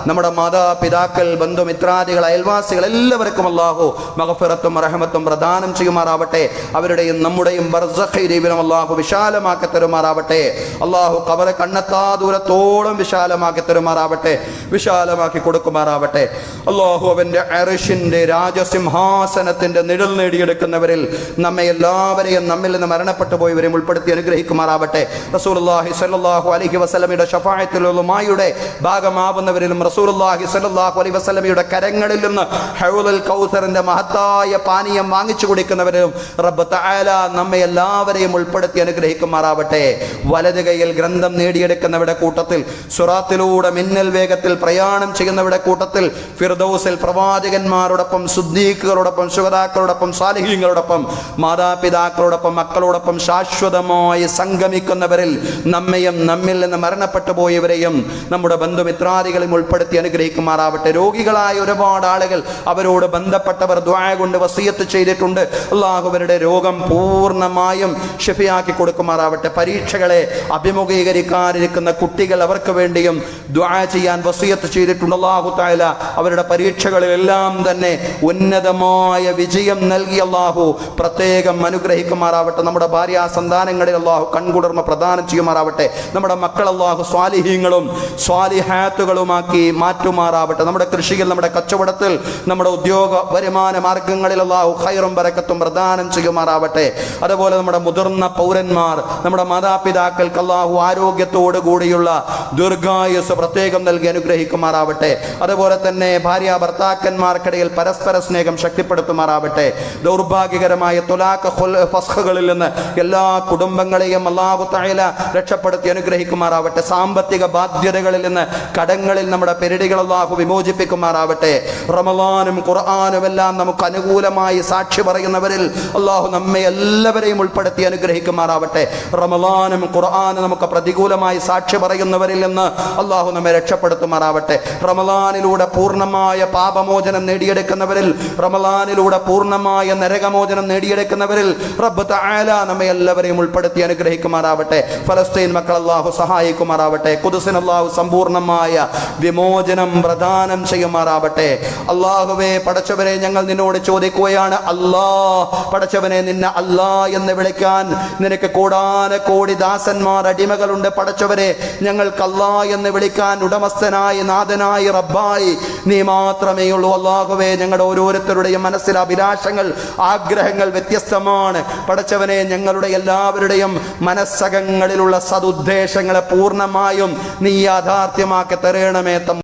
നമ്മുടെ മാതാപിതാക്കൾ, ബന്ധുമിത്രാദികൾ, അയൽവാസികൾ എല്ലാവർക്കും അല്ലാഹു മഗ്ഫിറത്തും റഹ്മത്തും പ്രദാനം ചെയ്യുമാറാവട്ടെ. അവരുടെയും നമ്മുടെയും ബർസഖി ജീവിതം അല്ലാഹു വിശാലമാക്കി തരുമാറാവട്ടെ. അല്ലാഹു ഖബർ കണ്ണെത്താ ദൂരത്തോളം വിശാലമാക്കി തരുമാറാവട്ടെ, വിശാലമാക്കി കൊടുക്കുമാറാവട്ടെ. അല്ലാഹു അവന്റെ അർശിന്റെ രാജസിംഹാസനത്തിന്റെ നിഴൽ നേടിയെടുക്കുന്നവരിൽ നമ്മെ എല്ലാവരെയും നമ്മിൽ നിന്ന് മരണപ്പെട്ടു പോയവരെയും ഉൾപ്പെടുത്തി അനുഗ്രഹിക്കുമാറാവട്ടെ. റസൂലുള്ളാഹി സ്വല്ലല്ലാഹു അലൈഹി വസല്ലമയുടെ ശഫാഅത്തുൽ ഉലമായുടെ ഭാഗമാവുന്നവരിലും റസൂലുള്ളാഹി സ്വല്ലല്ലാഹു അലൈഹി വസല്ലമയുടെ കരങ്ങളിൽ നിന്ന് ഹൗലുൽ കൗസറിന്റെ മഹത്തായ പാനീയം വാങ്ങിച്ചു കുടിക്കുന്നവരിലും റബ്ബ് തആല നമ്മെ എല്ലാവരെയും ഉൾപ്പെടുത്തി അനുഗ്രഹിക്കുമാറാവട്ടെ. വലത് കൈയിൽ ഗ്രന്ഥം നേടിയെടുക്കുന്നവരുടെ കൂട്ടത്തിൽ, സിറാത്തിലൂടെ മിന്നൽ വേഗത്തിൽ പ്രയാണം ചെയ്യുന്നവരുടെ കൂട്ടത്തിൽ, ഫിർദൗസിൽ പ്രവാചകന്മാരോടൊപ്പം, സുദ്ദീഖുകളോടൊപ്പം, ശുഹദാക്കളോടൊപ്പം, സാലിഹീങ്ങളോടൊപ്പം, മാതാപിതാക്കളോടൊപ്പം, മക്കളോടൊപ്പം ശാശ്വതമായി സംഗമിക്കുന്നവരിൽ നമ്മയും നമ്മിൽ നിന്ന് മരണപ്പെട്ടു പോയവരെയും നമ്മുടെ ബന്ധുമിത്രാദികളെയും ഉൾപ്പെടുത്തി അനുഗ്രഹിക്കുമാറാവട്ടെ. രോഗികളായ ഒരുപാട് ആളുകൾ, അവരോട് ബന്ധപ്പെട്ടവർ ദുആ കൊണ്ട് വസിയത്ത് ചെയ്തിട്ടുണ്ട്. അല്ലാഹുവരുടെ രോഗം പൂർണ്ണമായും ഷിഫയാക്കി കൊടുക്കുമാറാവട്ടെ. പരീക്ഷകളെ അഭിമുഖീകരിക്കാനിരിക്കുന്ന കുട്ടികൾ, അവർക്ക് വേണ്ടിയും ദുആ ചെയ്യാൻ വസിയത്ത് ചെയ്തിട്ടുണ്ട്. അല്ലാഹു തആല അവരുടെ പരീക്ഷകളിലെല്ലാം തന്നെ ഉന്നതമായ വിജയം നൽകി അല്ലാഹു പ്രത്യേകം അനുഗ്രഹിക്കുമാറാവട്ടെ. നമ്മുടെ ഭാര്യ സന്താനങ്ങളിൽ അല്ലാഹു കൺകുളിർമ പ്രദാനം ചെയ്യുമാറാവട്ടെ. നമ്മുടെ മക്കൾ അല്ലാഹു സ്വാലിഹീങ്ങളും സ്വാലിഹാത്തുകളുമാക്കി മാറ്റുമാറാവട്ടെ. നമ്മുടെ കൃഷിയിൽ, നമ്മുടെ കച്ചവടത്തിൽ, നമ്മുടെ ഉദ്യോഗ വരുമാന മാർഗങ്ങളിൽ അല്ലാഹു ഖൈറും ബറക്കത്തും പ്രദാനം ചെയ്യുമാറാവട്ടെ. അതുപോലെ നമ്മുടെ മുതിർന്ന പൗരന്മാർ, നമ്മുടെ മാതാപിതാക്കൾക്ക് അല്ലാഹു ആരോഗ്യത്തോടു കൂടിയുള്ള ദീർഘായുസ് പ്രത്യേകം നൽകി അനുഗ്രഹിക്കുമാറാവട്ടെ. അതുപോലെ തന്നെ ഭാര്യ ഭർത്താക്കന്മാർക്കിടയിൽ പരസ്പര സ്നേഹം ശക്തിപ്പെടുത്തുമാറാവട്ടെ. ദൗർഭാഗ്യകരമായ തുലാഖ് ഫസ്ഖുകളിൽ നിന്ന് എല്ലാ കുടുംബങ്ങളെയും അല്ലാഹു തആല രക്ഷപ്പെടുത്തി അനുഗ്രഹിക്കുമാറാവട്ടെ. സാമ്പത്തിക ബാധ്യതകളിൽ നിന്ന്, കടങ്ങളിൽ നമ്മുടെ പെരടികൾ അല്ലാഹു വിമോചിപ്പിക്കുമാറാവട്ടെ. റമളാനും ഖുർആനും എല്ലാം നമുക്ക് അനുകൂലമായി സാക്ഷി പറയുന്നവരിൽ അല്ലാഹു നമ്മെ എല്ലാവരെയും ഉൾപ്പെടുത്തി അനുഗ്രഹിക്കുമാറാവട്ടെ. റമളാനും ഖുർആനും നമുക്ക് പ്രതികൂലമായി സാക്ഷി പറയുന്നവരിൽ നിന്ന് അല്ലാഹു നമ്മെ രക്ഷപ്പെടുത്തുമാറാവട്ടെ. റമളാനിലൂടെ പൂർണ്ണമായ പാപമോചനം നേടിയെടുക്കുന്നവരിൽ, റമളാനിലൂടെ പൂർണ്ണമായ നരകമോചനം നേടിയെടുക്കുന്നവരിൽ റബ്ബ് തആല നമ്മെ എല്ലാവരെയും ഉൾപ്പെടുത്തി അനുഗ്രഹിക്കുമാറാവട്ടെ. ഫലസ്തീൻ മക്കൾ അല്ലാഹു സഹായിക്കുമാറാവട്ടെ. ഖുദ്സിന് അല്ലാഹു സമ്പൂർണ്ണമായ വിമോചനം പ്രദാനം ചെയ്യുമാറാവട്ടെ. അല്ലാഹുവേ, പടച്ചവനെ, ഞങ്ങൾ നിന്നോട് ചോദിക്കുകയാണ്. പടച്ചവനെ, നിന്നെ അല്ലാ എന്ന് വിളിക്കാൻ നിനക്ക് കോടാനകോടി ദാസന്മാർ, അടിമകളുണ്ട്. പടച്ചവനെ, ഞങ്ങൾക്ക് അല്ലാ എന്ന് വിളിക്കാൻ ഉടമസ്ഥനായി, നാഥനായി, റബ്ബായി നീ മാത്രമേ ഉള്ളൂ. അല്ലാഹുവേ, ഞങ്ങളുടെ ഓരോരുത്തരുടെയും മനസ്സിലെ അഭിലാഷങ്ങൾ, ആഗ്രഹങ്ങൾ വ്യത്യസ്തമാണ്. പടച്ചവനെ, ഞങ്ങളുടെ എല്ലാവരുടെയും മനസ്സകങ്ങളിലുള്ള സതുദ്ദേശങ്ങളെ പൂർണ്ണമായും നീ യാഥാർത്ഥ്യമാക്കി തരണമേ.